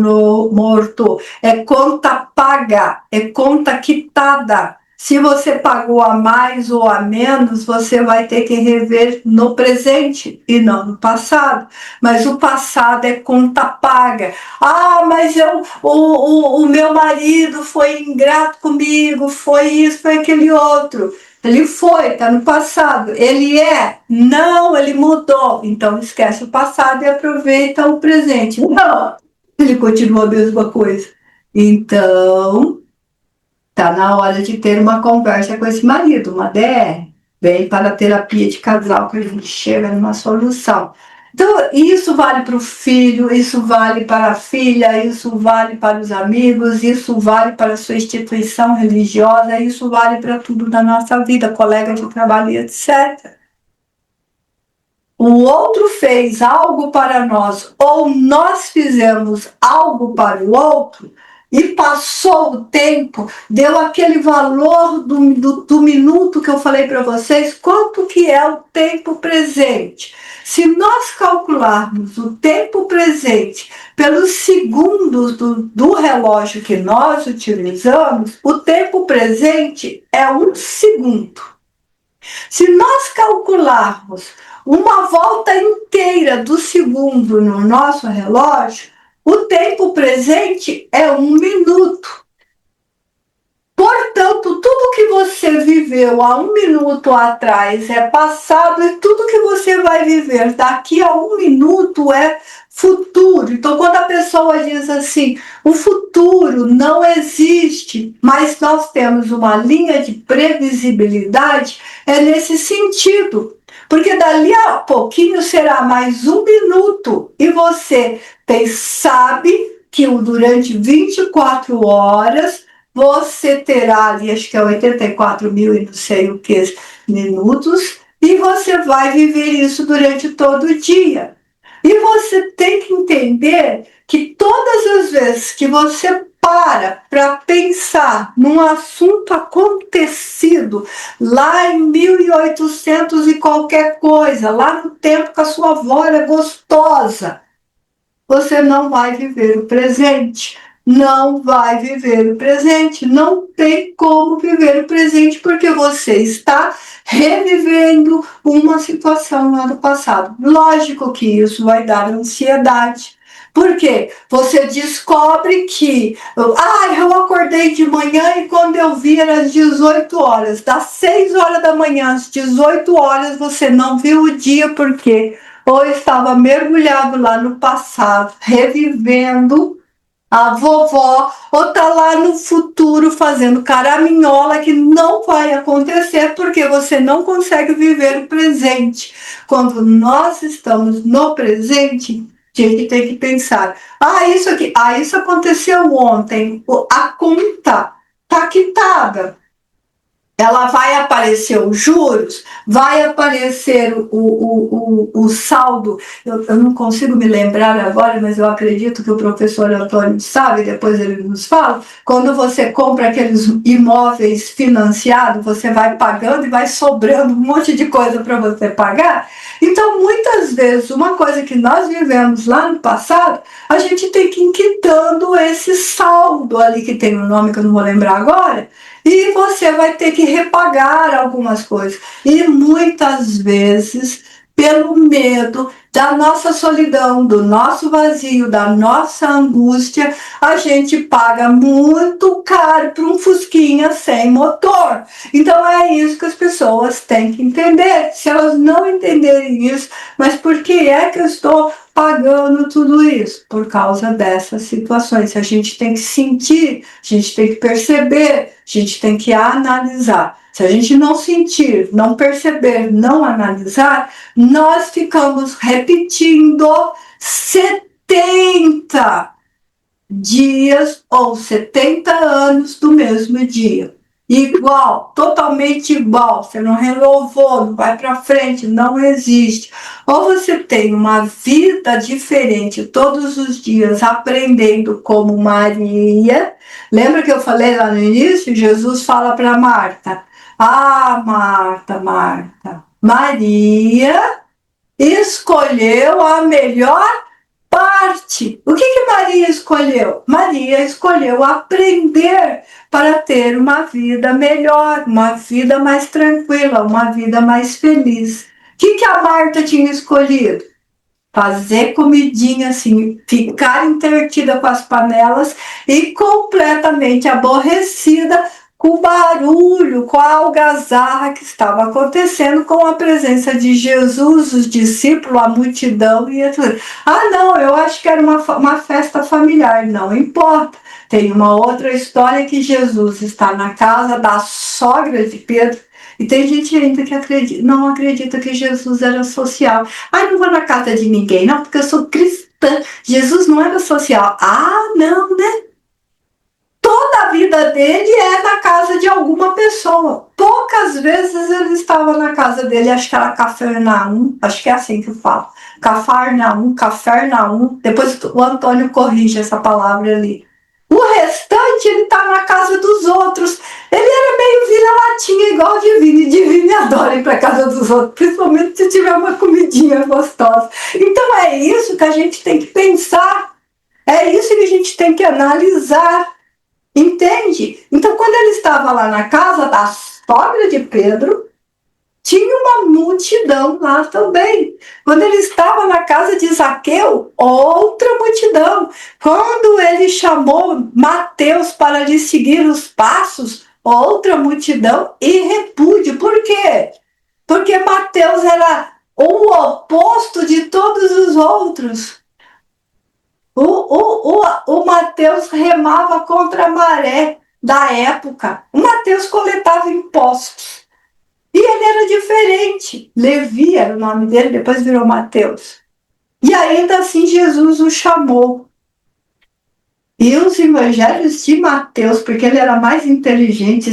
morto. É conta paga, é conta quitada. Se você pagou a mais ou a menos, você vai ter que rever no presente e não no passado. Mas o passado é conta paga. Ah, mas o meu marido foi ingrato comigo, foi isso, foi aquele outro. Ele foi, está no passado. Ele é? Não, ele mudou. Então esquece o passado e aproveita o presente. Não, ele continua a mesma coisa. Então, tá na hora de ter uma conversa com esse marido, uma DR. Vem para a terapia de casal que a gente chega numa solução. Então, isso vale para o filho, isso vale para a filha, isso vale para os amigos, isso vale para a sua instituição religiosa, isso vale para tudo na nossa vida, colega de trabalho, etc. O outro fez algo para nós, ou nós fizemos algo para o outro, e passou o tempo, deu aquele valor do minuto que eu falei para vocês, quanto que é o tempo presente. Se nós calcularmos o tempo presente pelos segundos do relógio que nós utilizamos, o tempo presente é 1 segundo. Se nós calcularmos uma volta inteira do segundo no nosso relógio, o tempo presente é 1 minuto. Portanto, tudo que você viveu há 1 minuto atrás é passado e tudo que você vai viver daqui a 1 minuto é futuro. Então, quando a pessoa diz assim, o futuro não existe, mas nós temos uma linha de previsibilidade, é nesse sentido. Porque dali a pouquinho será mais 1 minuto e você sabe que durante 24 horas você terá ali, acho que é 84 mil e não sei o que, minutos, e você vai viver isso durante todo o dia. E você tem que entender que todas as vezes que você para pensar num assunto acontecido lá em 1800 e qualquer coisa, lá no tempo que a sua avó era gostosa, você não vai viver o presente. Não vai viver o presente. Não tem como viver o presente porque você está revivendo uma situação lá do passado. Lógico que isso vai dar ansiedade. Por quê? Você descobre que eu acordei de manhã e quando eu vi era às 18 horas. Das 6 horas da manhã às 18 horas você não viu o dia porque ou estava mergulhado lá no passado, revivendo a vovó, ou está lá no futuro fazendo caraminhola que não vai acontecer porque você não consegue viver o presente. Quando nós estamos no presente, a gente tem que pensar, isso aconteceu ontem, a conta está quitada. Ela vai aparecer os juros, vai aparecer o saldo. Eu não consigo me lembrar agora, mas eu acredito que o professor Antônio sabe, depois ele nos fala. Quando você compra aqueles imóveis financiados, você vai pagando e vai sobrando um monte de coisa para você pagar. Então, muitas vezes, uma coisa que nós vivemos lá no passado, a gente tem que ir quitando esse saldo ali, que tem um nome que eu não vou lembrar agora, e você vai ter que repagar algumas coisas. E muitas vezes, pelo medo da nossa solidão, do nosso vazio, da nossa angústia, a gente paga muito caro por um fusquinha sem motor. Então é isso que as pessoas têm que entender. Se elas não entenderem isso, mas por que é que eu estou pagando tudo isso? Por causa dessas situações. A gente tem que sentir, a gente tem que perceber, a gente tem que analisar. Se a gente não sentir, não perceber, não analisar, nós ficamos repetindo 70 dias ou 70 anos do mesmo dia. Igual, totalmente igual, você não renovou, não vai para frente, não existe. Ou você tem uma vida diferente todos os dias, aprendendo como Maria. Lembra que eu falei lá no início? Jesus fala para Marta: ah, Marta, Marta, Maria escolheu a melhor parte. O que Maria escolheu? Maria escolheu aprender para ter uma vida melhor, uma vida mais tranquila, uma vida mais feliz. O que a Marta tinha escolhido? Fazer comidinha assim, ficar entretida com as panelas e completamente aborrecida com o barulho, com a algazarra que estava acontecendo com a presença de Jesus, os discípulos, a multidão e tudo. Ah, não, eu acho que era uma festa familiar. Não importa. Tem uma outra história que Jesus está na casa da sogra de Pedro. E tem gente ainda que não acredita que Jesus era social. Ah, não vou na casa de ninguém, não, porque eu sou cristã. Jesus não era social. Ah, não, né? Toda a vida dele é na casa de alguma pessoa. Poucas vezes ele estava na casa dele, acho que era Cafarnaum, acho que é assim que fala. Cafarnaum. Depois o Antônio corrige essa palavra ali. O restante ele está na casa dos outros. Ele era meio vira-latinha, igual o Divino. E Divino adora ir para casa dos outros, principalmente se tiver uma comidinha gostosa. Então é isso que a gente tem que pensar. É isso que a gente tem que analisar. Entende? Então, quando ele estava lá na casa da sogra de Pedro, tinha uma multidão lá também. Quando ele estava na casa de Zaqueu, outra multidão. Quando ele chamou Mateus para lhe seguir os passos, outra multidão e repúdio. Por quê? Porque Mateus era o oposto de todos os outros. O Mateus remava contra a maré da época. O Mateus coletava impostos. E ele era diferente. Levi era o nome dele, depois virou Mateus. E ainda assim Jesus o chamou. E os evangelhos de Mateus, porque ele era mais inteligente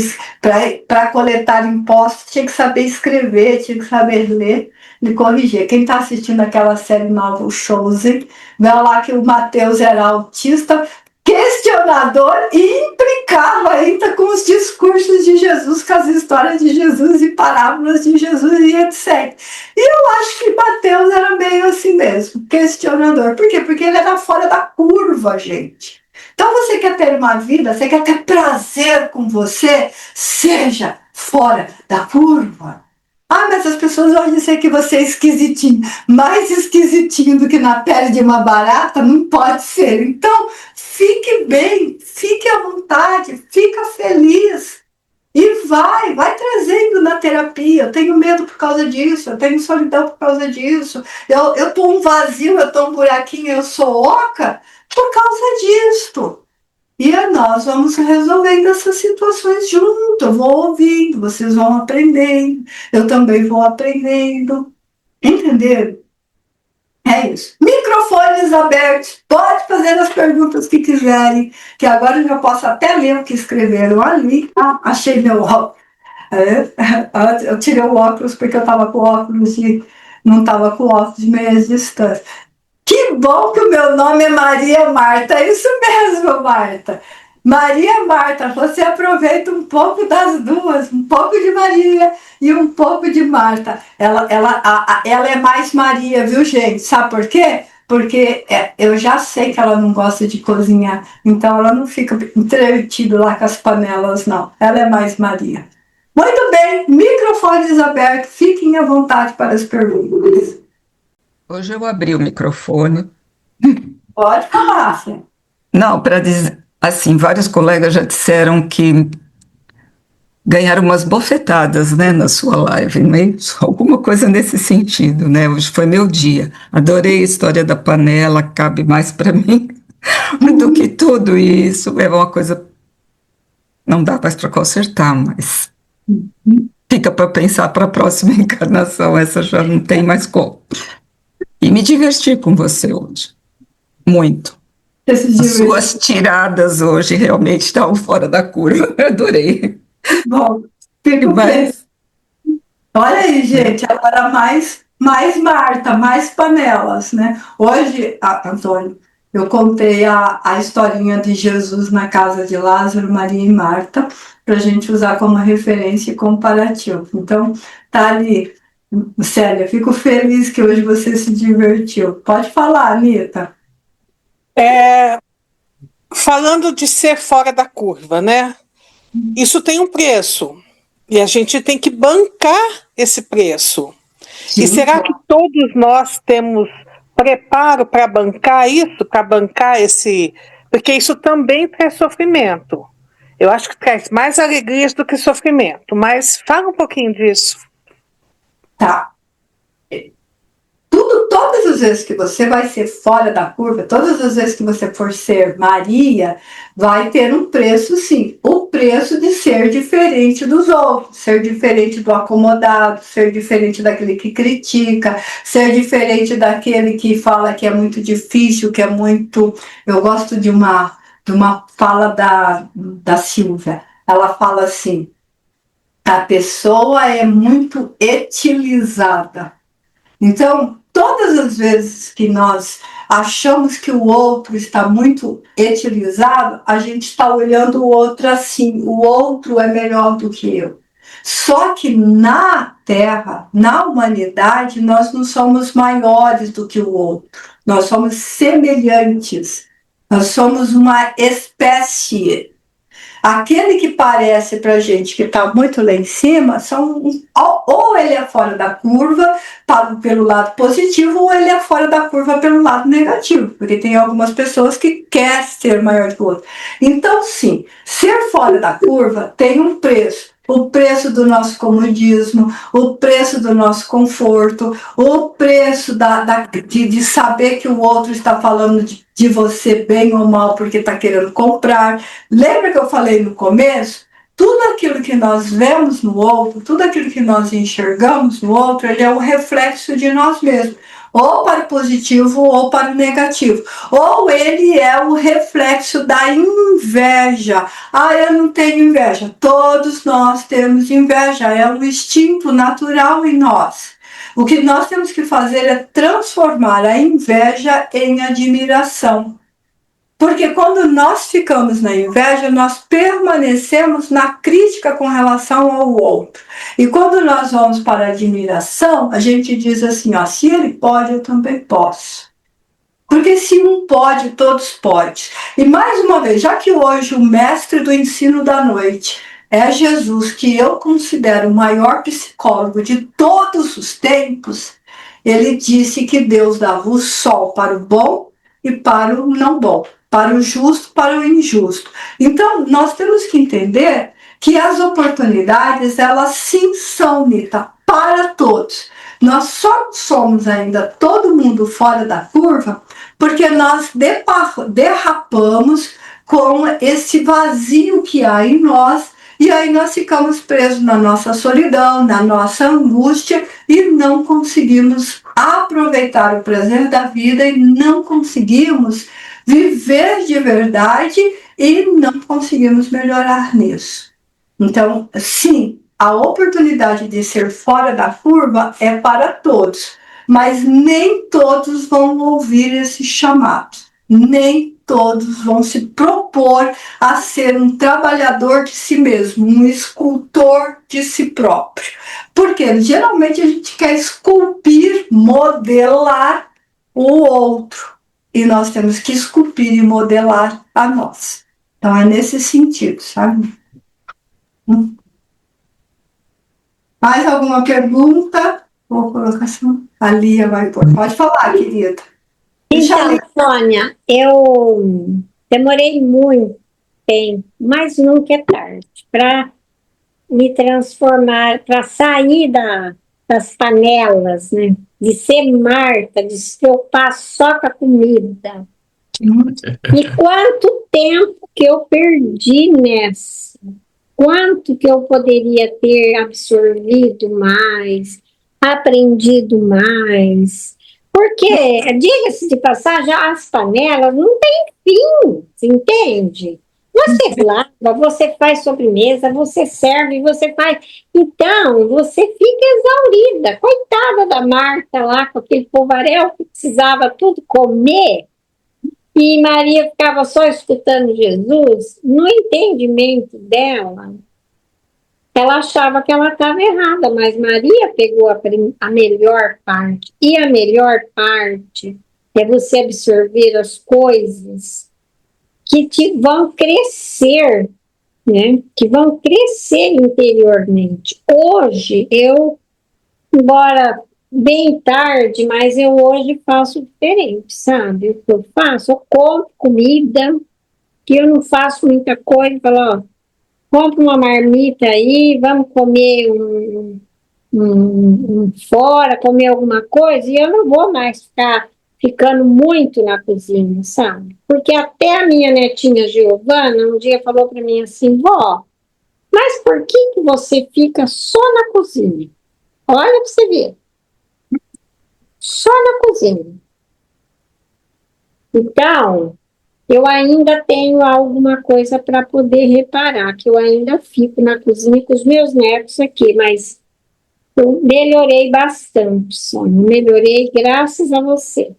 para coletar impostos, tinha que saber escrever, tinha que saber ler e corrigir. Quem está assistindo aquela série nova, o Chosen, vê lá que o Mateus era autista, questionador e implicava ainda com os discursos de Jesus, com as histórias de Jesus e parábolas de Jesus e etc. E eu acho que Mateus era meio assim mesmo, questionador. Por quê? Porque ele era fora da curva, gente. Então você quer ter uma vida, você quer ter prazer com você, seja fora da curva. Ah, mas as pessoas vão dizer que você é esquisitinho. Mais esquisitinho do que na pele de uma barata não pode ser. Então, fique bem, fique à vontade, fica feliz. E vai trazendo na terapia. Eu tenho medo por causa disso, eu tenho solidão por causa disso. Eu tô um vazio, eu tô um buraquinho, eu sou oca por causa disto. E nós vamos resolvendo essas situações junto. Eu vou ouvindo, vocês vão aprendendo, eu também vou aprendendo. Entenderam? É isso. Microfones abertos. Pode fazer as perguntas que quiserem, que agora eu já posso até ler o que escreveram ali. Ah, achei meu óculos. Eu tirei o óculos porque eu estava com óculos e não estava com óculos de meia distância. Que bom que o meu nome é Maria Marta. É isso mesmo, Marta. Maria Marta, você aproveita um pouco das duas, um pouco de Maria e um pouco de Marta. Ela é mais Maria, viu, gente? Sabe por quê? Porque eu já sei que ela não gosta de cozinhar, então ela não fica entretida lá com as panelas, não. Ela é mais Maria. Muito bem, microfones abertos, fiquem à vontade para as perguntas. Hoje eu abri o microfone. Pode falar, Fê. Não, para dizer assim, vários colegas já disseram que ganharam umas bofetadas, né, na sua live, não é isso? Alguma coisa nesse sentido, né? Hoje foi meu dia. Adorei a história da panela, cabe mais para mim do que tudo isso. É uma coisa, não dá mais para consertar, mas fica para pensar para a próxima encarnação. Essa já não tem mais como. E me diverti com você hoje, muito. Você se As divertiu. suas tiradas hoje realmente estavam fora da curva. Eu adorei. Bom, E fico feliz. mais, Olha aí, gente, agora mais Marta, mais panelas, né? Hoje, Antônio, eu contei a historinha de Jesus na casa de Lázaro, Maria e Marta, para a gente usar como referência e comparativo. Então, tá ali. Célia, fico feliz que hoje você se divertiu. Pode falar, Anitta. É, falando de ser fora da curva, né? Isso tem um preço e a gente tem que bancar esse preço. E Sim. será que todos nós temos preparo para bancar isso, para bancar esse. Porque isso também traz sofrimento. Eu acho que traz mais alegrias do que sofrimento, mas fala um pouquinho disso. Tá. Todas as vezes que você vai ser fora da curva, todas as vezes que você for ser Maria, vai ter um preço, sim. O preço de ser diferente dos outros, ser diferente do acomodado, ser diferente daquele que critica, ser diferente daquele que fala que é muito difícil, que é muito. Eu gosto de uma fala da Silvia. Ela fala assim: a pessoa é muito etilizada. Então, todas as vezes que nós achamos que o outro está muito etilizado, a gente está olhando o outro assim: o outro é melhor do que eu. Só que na Terra, na humanidade, nós não somos maiores do que o outro, nós somos semelhantes, nós somos uma espécie. Aquele que parece para a gente que está muito lá em cima, ou ele é fora da curva pelo lado positivo, ou ele é fora da curva pelo lado negativo, porque tem algumas pessoas que querem ser maior que o outro. Então, sim, ser fora da curva tem um preço. O preço do nosso comodismo, o preço do nosso conforto, o preço de saber que o outro está falando de você bem ou mal porque está querendo comprar. Lembra que eu falei no começo? Tudo aquilo que nós vemos no outro, tudo aquilo que nós enxergamos no outro, ele é um reflexo de nós mesmos, ou para o positivo ou para o negativo. Ou ele é o reflexo da inveja. Ah, eu não tenho inveja. Todos nós temos inveja, é um instinto natural em nós. O que nós temos que fazer é transformar a inveja em admiração. Porque quando nós ficamos na inveja, nós permanecemos na crítica com relação ao outro. E quando nós vamos para a admiração, a gente diz assim, ó, se ele pode, eu também posso. Porque se um pode, todos podem. E mais uma vez, já que hoje o mestre do ensino da noite é Jesus, que eu considero o maior psicólogo de todos os tempos, ele disse que Deus dava o sol para o bom e para o não bom, para o justo, para o injusto. Então, nós temos que entender que as oportunidades, elas sim são, Nita, para todos. Nós só somos ainda todo mundo fora da curva porque nós derrapamos com esse vazio que há em nós e aí nós ficamos presos na nossa solidão, na nossa angústia e não conseguimos aproveitar o prazer da vida e não conseguimos viver de verdade e não conseguimos melhorar nisso. Então, sim, a oportunidade de ser fora da curva é para todos, mas nem todos vão ouvir esse chamado, nem todos vão se propor a ser um trabalhador de si mesmo, um escultor de si próprio. Porque geralmente a gente quer esculpir, modelar o outro, e nós temos que esculpir e modelar a nós. Então é nesse sentido, sabe? Mais alguma pergunta? Boa colocação. A Lia vai pôr. Pode falar, querida. Deixa a Então, Lia. Sônia, eu demorei muito tempo, mas nunca é tarde, para me transformar, para sair das panelas, né? De ser Marta, de se preocupar só com a comida. E quanto tempo que eu perdi nessa? Quanto que eu poderia ter absorvido mais, aprendido mais? Porque, diga-se de passagem, as panelas não têm fim, você entende? Você lava, você faz sobremesa, você serve, você faz. Então, você fica exaurida. Coitada da Marta lá, com aquele povaréu que precisava tudo comer. E Maria ficava só escutando Jesus. No entendimento dela, ela achava que ela estava errada, mas Maria pegou a melhor parte. E a melhor parte é você absorver as coisas que te vão crescer, né? Que vão crescer interiormente. Hoje, embora bem tarde, mas eu hoje faço diferente, sabe? O que eu faço? Eu compro comida, que eu não faço muita coisa, falo, ó, compra uma marmita aí, vamos comer fora, comer alguma coisa, e eu não vou mais ficar ficando muito na cozinha, sabe? Porque até a minha netinha Giovana um dia falou para mim assim, vó, mas por que você fica só na cozinha? Olha para você ver, só na cozinha. Então, eu ainda tenho alguma coisa para poder reparar, que eu ainda fico na cozinha com os meus netos aqui, mas eu melhorei bastante, Sônia. Melhorei graças a você.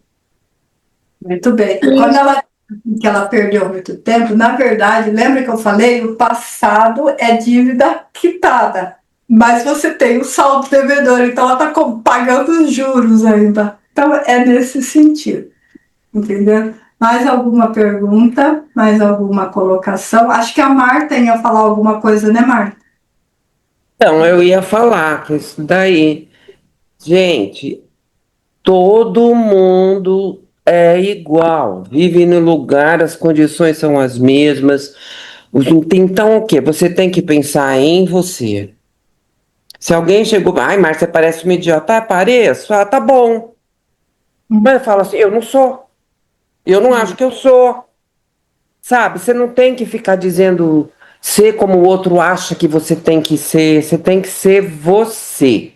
Muito bem. Quando ela disse que ela perdeu muito tempo, na verdade, lembra que eu falei? O passado é dívida quitada. Mas você tem o saldo devedor, então ela está pagando os juros ainda. Então é nesse sentido. Entendeu? Mais alguma pergunta? Mais alguma colocação? Acho que a Marta ia falar alguma coisa, né, Marta? Então, eu ia falar que isso daí, gente, todo mundo é igual, vive no lugar, as condições são as mesmas. Então, o quê? Você tem que pensar em você. Se alguém chegou, ai, Márcia, você parece uma idiota, pareço, tá bom. Mas eu falo assim, eu não sou, eu não acho que eu sou. Sabe, você não tem que ficar dizendo ser como o outro acha que você tem que ser você.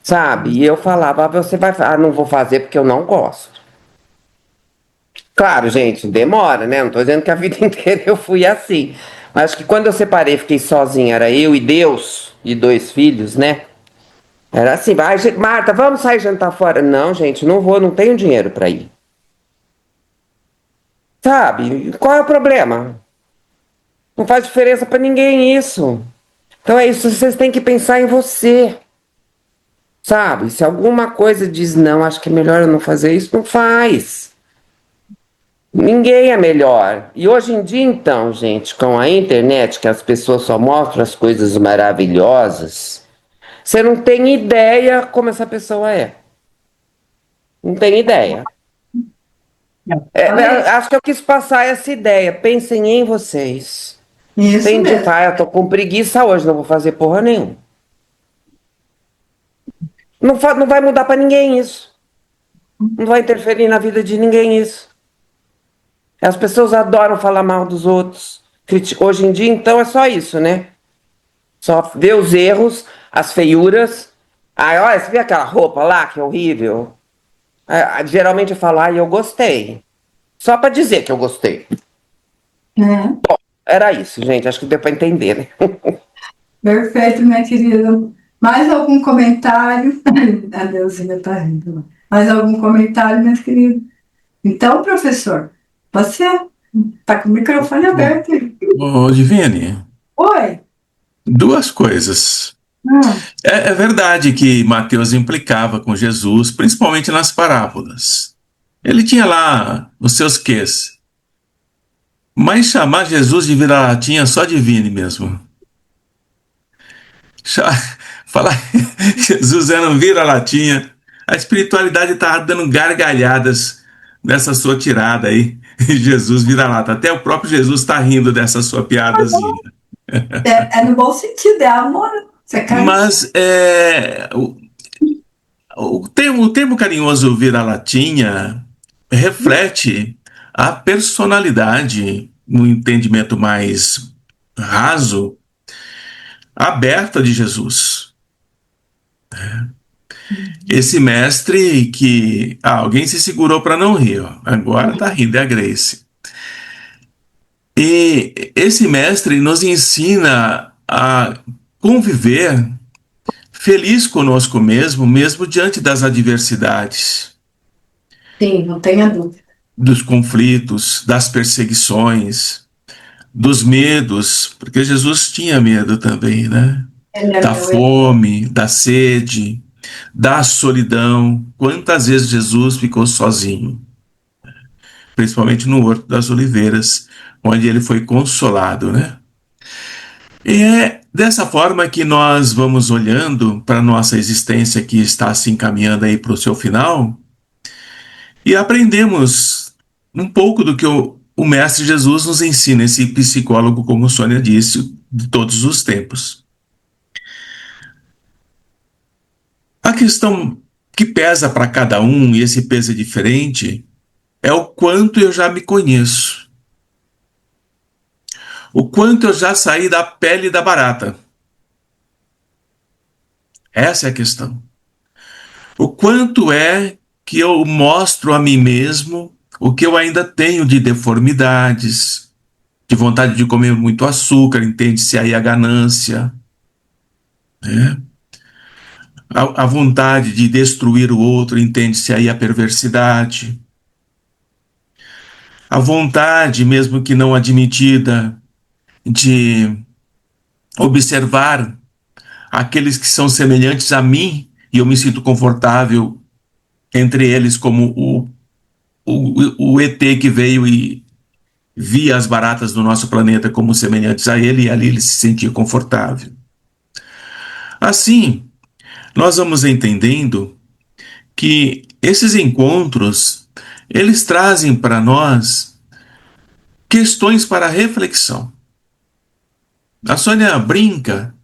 Sabe? E eu falava, você vai fazer, não vou fazer porque eu não gosto. Claro, gente, demora, né? Não tô dizendo que a vida inteira eu fui assim. Mas acho que quando eu separei, fiquei sozinha, era eu e Deus e 2 filhos, né? Era assim, vai, Marta, vamos sair jantar fora. Não, gente, não vou, não tenho dinheiro para ir. Sabe? Qual é o problema? Não faz diferença para ninguém isso. Então é isso, vocês têm que pensar em você. Sabe? Se alguma coisa diz não, acho que é melhor eu não fazer isso, não faz. Ninguém é melhor. E hoje em dia, então, gente, com a internet, que as pessoas só mostram as coisas maravilhosas, você não tem ideia como essa pessoa é. Não tem ideia. Acho que eu quis passar essa ideia. Pensem em vocês. Isso Tem dia, mesmo. eu tô com preguiça hoje, não vou fazer porra nenhuma. Não vai mudar para ninguém isso. Não vai interferir na vida de ninguém isso. As pessoas adoram falar mal dos outros. Hoje em dia, então, é só isso, né? Só ver os erros, as feiuras. Aí, olha, você vê aquela roupa lá que é horrível? Geralmente eu falo, eu gostei. Só para dizer que eu gostei. É. Era isso, gente. Acho que deu para entender, né? Perfeito, minha querida. Mais algum comentário? A Deusinha está rindo lá. Mais algum comentário, minha querida? Então, professor, você está com o microfone aberto aí. Ô, Divine, Oi. duas coisas. Ah, É verdade que Mateus implicava com Jesus, principalmente nas parábolas. Ele tinha lá os seus quês. Mas chamar Jesus de vira-latinha só Divine mesmo. Cha- Fala, Jesus era um vira-latinha. A espiritualidade está dando gargalhadas nessa sua tirada aí. Jesus vira-lata. Até o próprio Jesus está rindo dessa sua piadazinha. É no bom sentido, é amor. Você cai. Mas o termo carinhoso vira-latinha reflete a personalidade, no entendimento mais raso, aberta de Jesus. Esse mestre que alguém se segurou para não rir, ó. Agora tá rindo, é a Grace. E esse mestre nos ensina a conviver feliz conosco mesmo, mesmo diante das adversidades, Sim, não tenha dúvida. dos conflitos, das perseguições, dos medos, porque Jesus tinha medo também, né? Ele é Da meu fome, da sede, da solidão. Quantas vezes Jesus ficou sozinho? Principalmente no Horto das Oliveiras, onde ele foi consolado, né? E é dessa forma que nós vamos olhando para a nossa existência que está se encaminhando aí para o seu final e aprendemos um pouco do que o Mestre Jesus nos ensina, esse psicólogo, como Sônia disse, de todos os tempos. A questão que pesa para cada um, e esse peso é diferente, é o quanto eu já me conheço. O quanto eu já saí da pele da barata. Essa é a questão. O quanto é que eu mostro a mim mesmo o que eu ainda tenho de deformidades, de vontade de comer muito açúcar, entende-se aí a ganância, né? A vontade de destruir o outro, entende-se aí a perversidade. A vontade, mesmo que não admitida, de observar aqueles que são semelhantes a mim e eu me sinto confortável entre eles, como o ET que veio e via as baratas do nosso planeta como semelhantes a ele, e ali ele se sentia confortável. Assim, nós vamos entendendo que esses encontros, eles trazem para nós questões para reflexão. A Sônia brinca,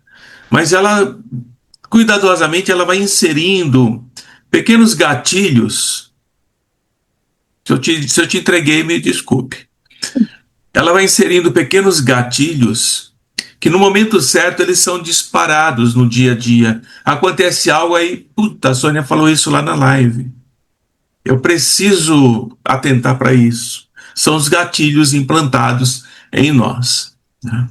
mas ela, cuidadosamente, ela vai inserindo pequenos gatilhos. Se eu te entreguei, me desculpe. Ela vai inserindo pequenos gatilhos que no momento certo eles são disparados no dia a dia. Acontece algo aí, puta, a Sônia falou isso lá na live. Eu preciso atentar para isso. São os gatilhos implantados em nós, né?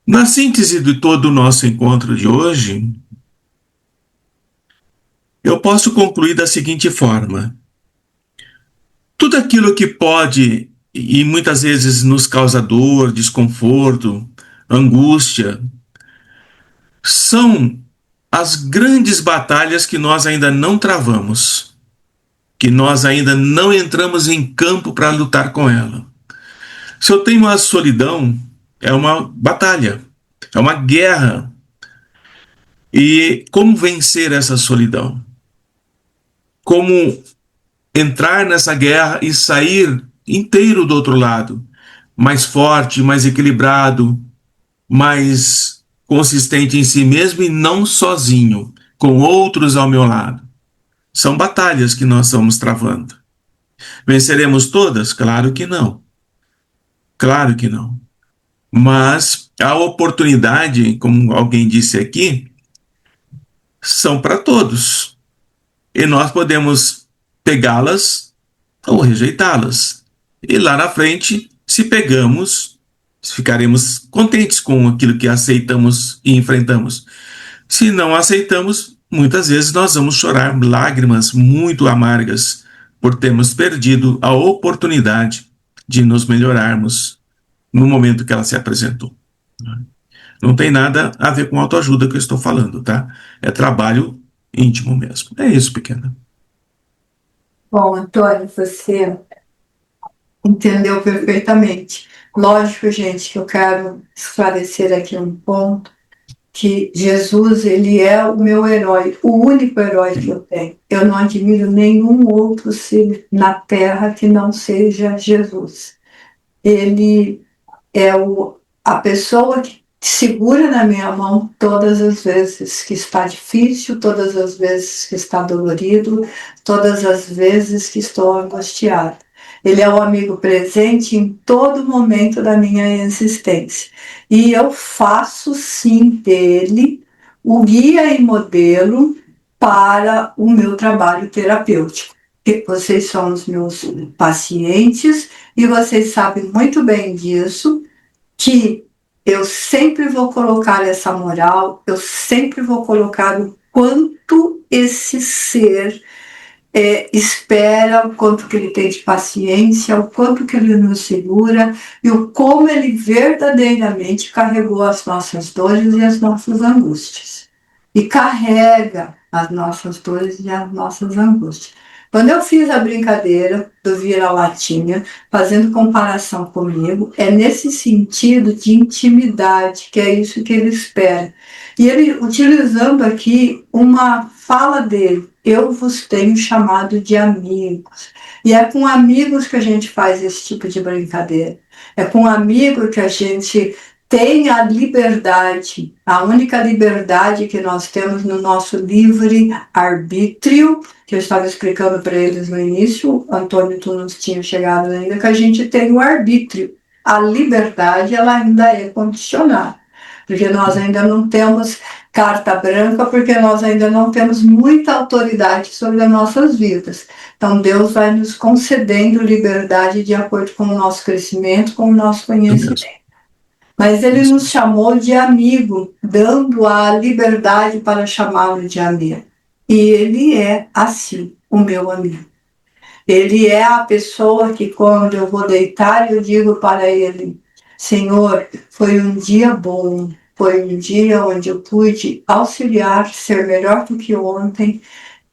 Na síntese de todo o nosso encontro de hoje, eu posso concluir da seguinte forma: tudo aquilo que pode e muitas vezes nos causa dor, desconforto, angústia, são as grandes batalhas que nós ainda não travamos, que nós ainda não entramos em campo para lutar com ela. Se eu tenho a solidão, é uma batalha, é uma guerra. E como vencer essa solidão? Como entrar nessa guerra e sair inteiro do outro lado, mais forte, mais equilibrado, mais consistente em si mesmo e não sozinho, com outros ao meu lado. São batalhas que nós estamos travando. Venceremos todas? Claro que não. Claro que não. Mas a oportunidade, como alguém disse aqui, são para todos. E nós podemos pegá-las ou rejeitá-las. E lá na frente, se pegamos, ficaremos contentes com aquilo que aceitamos e enfrentamos. Se não aceitamos, muitas vezes nós vamos chorar lágrimas muito amargas por termos perdido a oportunidade de nos melhorarmos no momento que ela se apresentou. Não tem nada a ver com autoajuda que eu estou falando, tá? É trabalho íntimo mesmo. É isso, pequena. Bom, Antônio, você entendeu perfeitamente. Lógico, gente, que eu quero esclarecer aqui um ponto. que Jesus, ele é o meu herói, o único herói que eu tenho. Eu não admiro nenhum outro ser na Terra que não seja Jesus. Ele é a pessoa que segura na minha mão todas as vezes que está difícil, todas as vezes que está dolorido, todas as vezes que estou angustiado. Ele é o amigo presente em todo momento da minha existência. E eu faço sim dele o guia e modelo para o meu trabalho terapêutico. Vocês são os meus pacientes e vocês sabem muito bem disso, que eu sempre vou colocar essa moral, eu sempre vou colocar o quanto esse ser espera, o quanto que ele tem de paciência, o quanto que ele nos segura e o como ele verdadeiramente carregou as nossas dores e as nossas angústias. E carrega as nossas dores e as nossas angústias. Quando eu fiz a brincadeira do vira-latinha, fazendo comparação comigo, é nesse sentido de intimidade, que é isso que ele espera. E ele, utilizando aqui uma fala dele, eu vos tenho chamado de amigos. E é com amigos que a gente faz esse tipo de brincadeira. É com amigo que a gente tem a liberdade, a única liberdade que nós temos no nosso livre-arbítrio, que eu estava explicando para eles no início, Antônio, tu não tinha chegado ainda, que a gente tem o arbítrio. A liberdade, ela ainda é condicionada, porque nós ainda não temos carta branca, porque nós ainda não temos muita autoridade sobre as nossas vidas. Então, Deus vai nos concedendo liberdade de acordo com o nosso crescimento, com o nosso conhecimento. Mas ele nos chamou de amigo, dando a liberdade para chamá-lo de amigo. E ele é, assim, o meu amigo. Ele é a pessoa que, quando eu vou deitar, eu digo para ele: Senhor, foi um dia bom, foi um dia onde eu pude auxiliar, ser melhor do que ontem,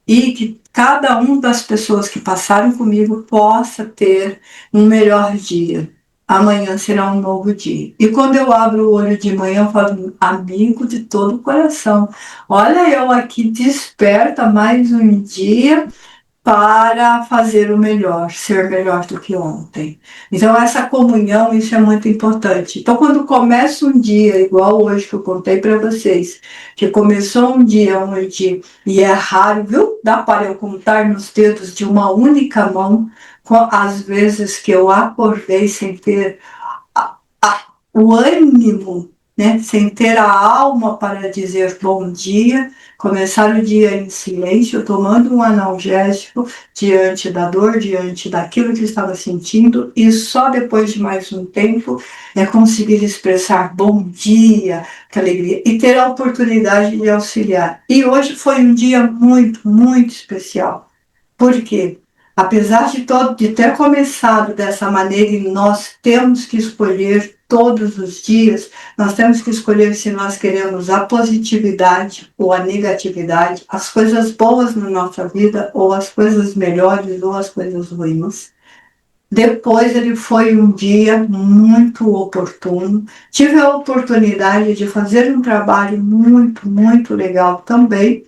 e que cada uma das pessoas que passaram comigo possa ter um melhor dia. Amanhã será um novo dia. E quando eu abro o olho de manhã, eu falo: amigo de todo o coração, olha eu aqui desperta mais um dia para fazer o melhor, ser melhor do que ontem. Então, essa comunhão, isso é muito importante. Então, quando começa um dia, igual hoje que eu contei para vocês, que começou um dia onde, e é raro, viu? Dá para eu contar nos dedos de uma única mão, as vezes que eu acordei sem ter o ânimo, né? Sem ter a alma para dizer bom dia, começar o dia em silêncio, tomando um analgésico diante da dor, diante daquilo que estava sentindo, e só depois de mais um tempo conseguir expressar bom dia, que alegria, e ter a oportunidade de auxiliar. E hoje foi um dia muito, muito especial. Por quê? Apesar de ter começado dessa maneira, e nós temos que escolher todos os dias, nós temos que escolher se nós queremos a positividade ou a negatividade, as coisas boas na nossa vida, ou as coisas melhores, ou as coisas ruins. Depois ele foi um dia muito oportuno. Tive a oportunidade de fazer um trabalho muito, muito legal também,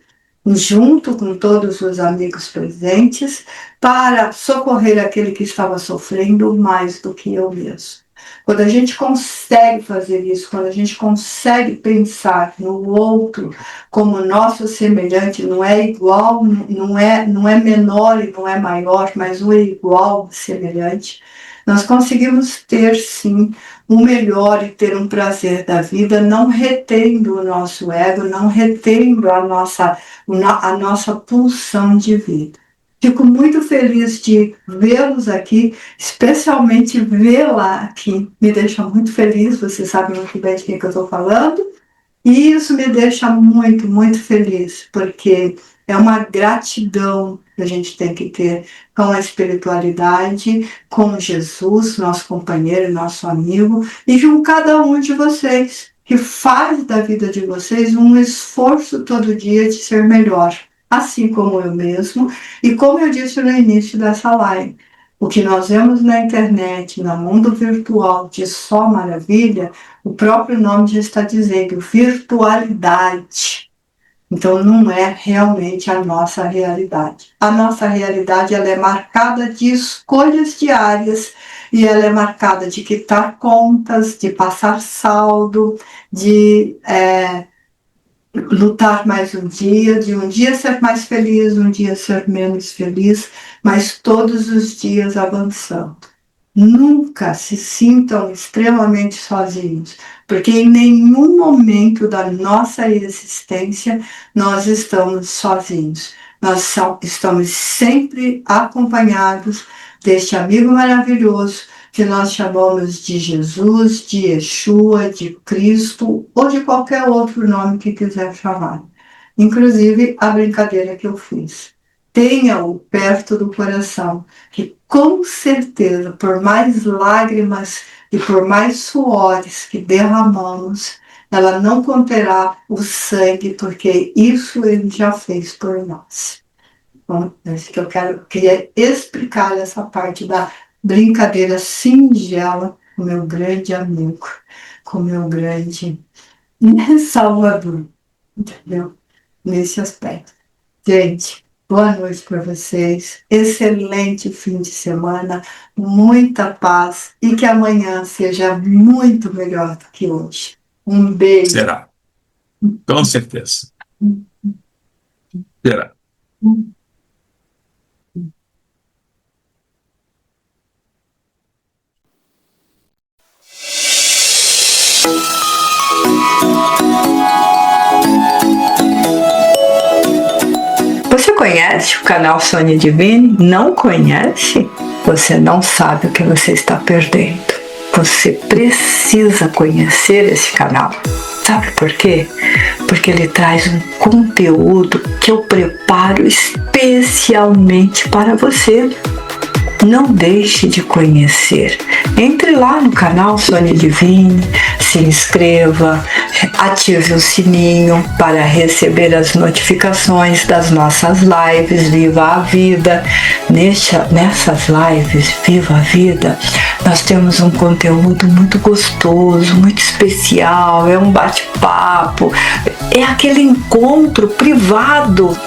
junto com todos os amigos presentes, para socorrer aquele que estava sofrendo mais do que eu mesmo. Quando a gente consegue fazer isso, quando a gente consegue pensar no outro como nosso semelhante, não é igual, não é menor e não é maior, mas o igual semelhante, nós conseguimos ter sim o melhor e ter um prazer da vida, não retendo o nosso ego, não retendo a nossa pulsão de vida. Fico muito feliz de vê-los aqui, especialmente vê-la aqui. Me deixa muito feliz, vocês sabem muito bem de quem que eu estou falando. E isso me deixa muito, muito feliz, porque é uma gratidão que a gente tem que ter com a espiritualidade, com Jesus, nosso companheiro, nosso amigo, e com cada um de vocês, que faz da vida de vocês um esforço todo dia de ser melhor, assim como eu mesmo, e como eu disse no início dessa live, O que nós vemos na internet, no mundo virtual, de só maravilha, o próprio nome já está dizendo, virtualidade. Então, não é realmente a nossa realidade. A nossa realidade ela é marcada de escolhas diárias e ela é marcada de quitar contas, de passar saldo, de lutar mais de um dia ser mais feliz, um dia ser menos feliz, mas todos os dias avançando. Nunca se sintam extremamente sozinhos, porque em nenhum momento da nossa existência nós estamos sozinhos. Nós estamos sempre acompanhados deste amigo maravilhoso que nós chamamos de Jesus, de Yeshua, de Cristo ou de qualquer outro nome que quiser chamar. Inclusive a brincadeira que eu fiz. Tenha-o perto do coração, que com certeza, por mais lágrimas e por mais suores que derramamos, ela não conterá o sangue, porque isso ele já fez por nós. Bom, é isso que eu queria explicar essa parte da brincadeira singela com o meu grande amigo, com o meu grande salvador, entendeu? Nesse aspecto. Gente, boa noite para vocês, excelente fim de semana, muita paz e que amanhã seja muito melhor do que hoje. Um beijo. Será. Com certeza. Será. Você conhece o canal Sônia Divine? Não conhece? Você não sabe o que você está perdendo. Você precisa conhecer esse canal. Sabe por quê? Porque ele traz um conteúdo que eu preparo especialmente para você. Não deixe de conhecer. Entre lá no canal Sônia Divine, se inscreva, ative o sininho para receber as notificações das nossas lives Viva a Vida. Nessas lives Viva a Vida, nós temos um conteúdo muito gostoso, muito especial, é um bate-papo, é aquele encontro privado.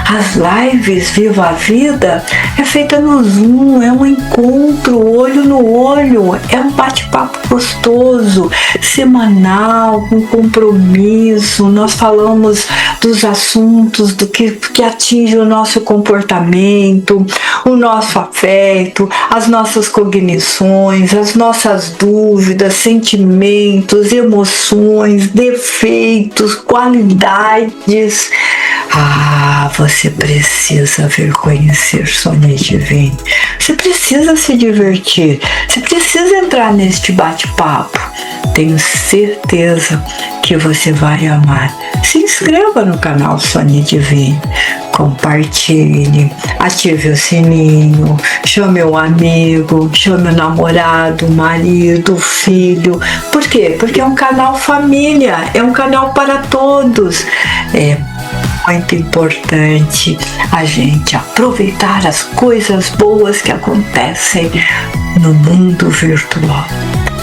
As lives Viva a Vida é feita no Zoom, é um encontro olho no olho, é um bate-papo gostoso, semanal, com compromisso. Nós falamos dos assuntos do que atinge o nosso comportamento, o nosso afeto, as nossas cognições, as nossas dúvidas, sentimentos, emoções, defeitos, qualidades. Você precisa vir conhecer Sônia Divine. Você precisa se divertir. Você precisa entrar neste bate-papo. Tenho certeza que você vai amar. Se inscreva no canal Sônia Divine. Compartilhe, ative o sininho, chame um amigo, chame o namorado, o marido, o filho. Por quê? Porque é um canal família, é um canal para todos. É muito importante a gente aproveitar as coisas boas que acontecem no mundo virtual.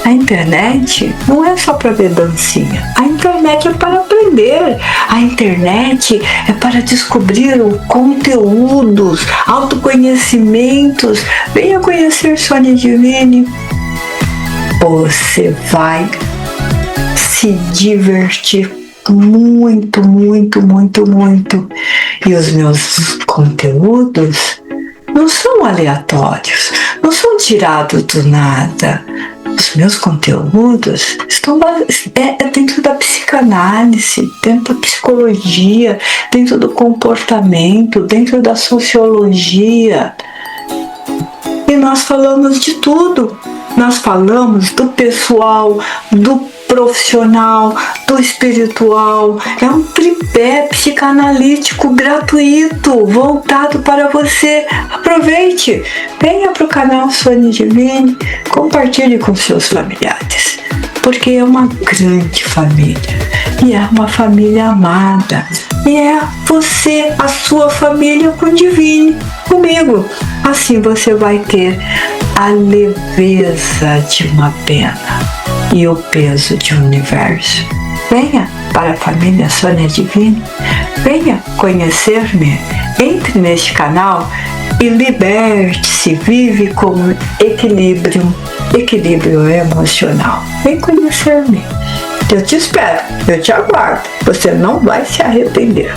A internet não é só para ver dancinha. A internet é para aprender. A internet é para descobrir conteúdos, autoconhecimentos. Venha conhecer Sônia Divine. Você vai se divertir muito, muito, muito, muito. E os meus conteúdos não são aleatórios, não são tirados do nada. Os meus conteúdos estão dentro da psicanálise, dentro da psicologia, dentro do comportamento, dentro da sociologia. E nós falamos de tudo. Nós falamos do pessoal, do profissional, do espiritual. É um tripé psicanalítico gratuito, voltado para você. Aproveite, venha para o canal Sônia Divine, compartilhe com seus familiares, porque é uma grande família. e é uma família amada. E é você, a sua família com o Divine, comigo. Assim você vai ter a leveza de uma pena e o peso de um universo. Venha para a família Sônia Divine, venha conhecer-me, entre neste canal e liberte-se, vive com equilíbrio emocional. Vem conhecer-me. Eu te espero, eu te aguardo, você não vai se arrepender.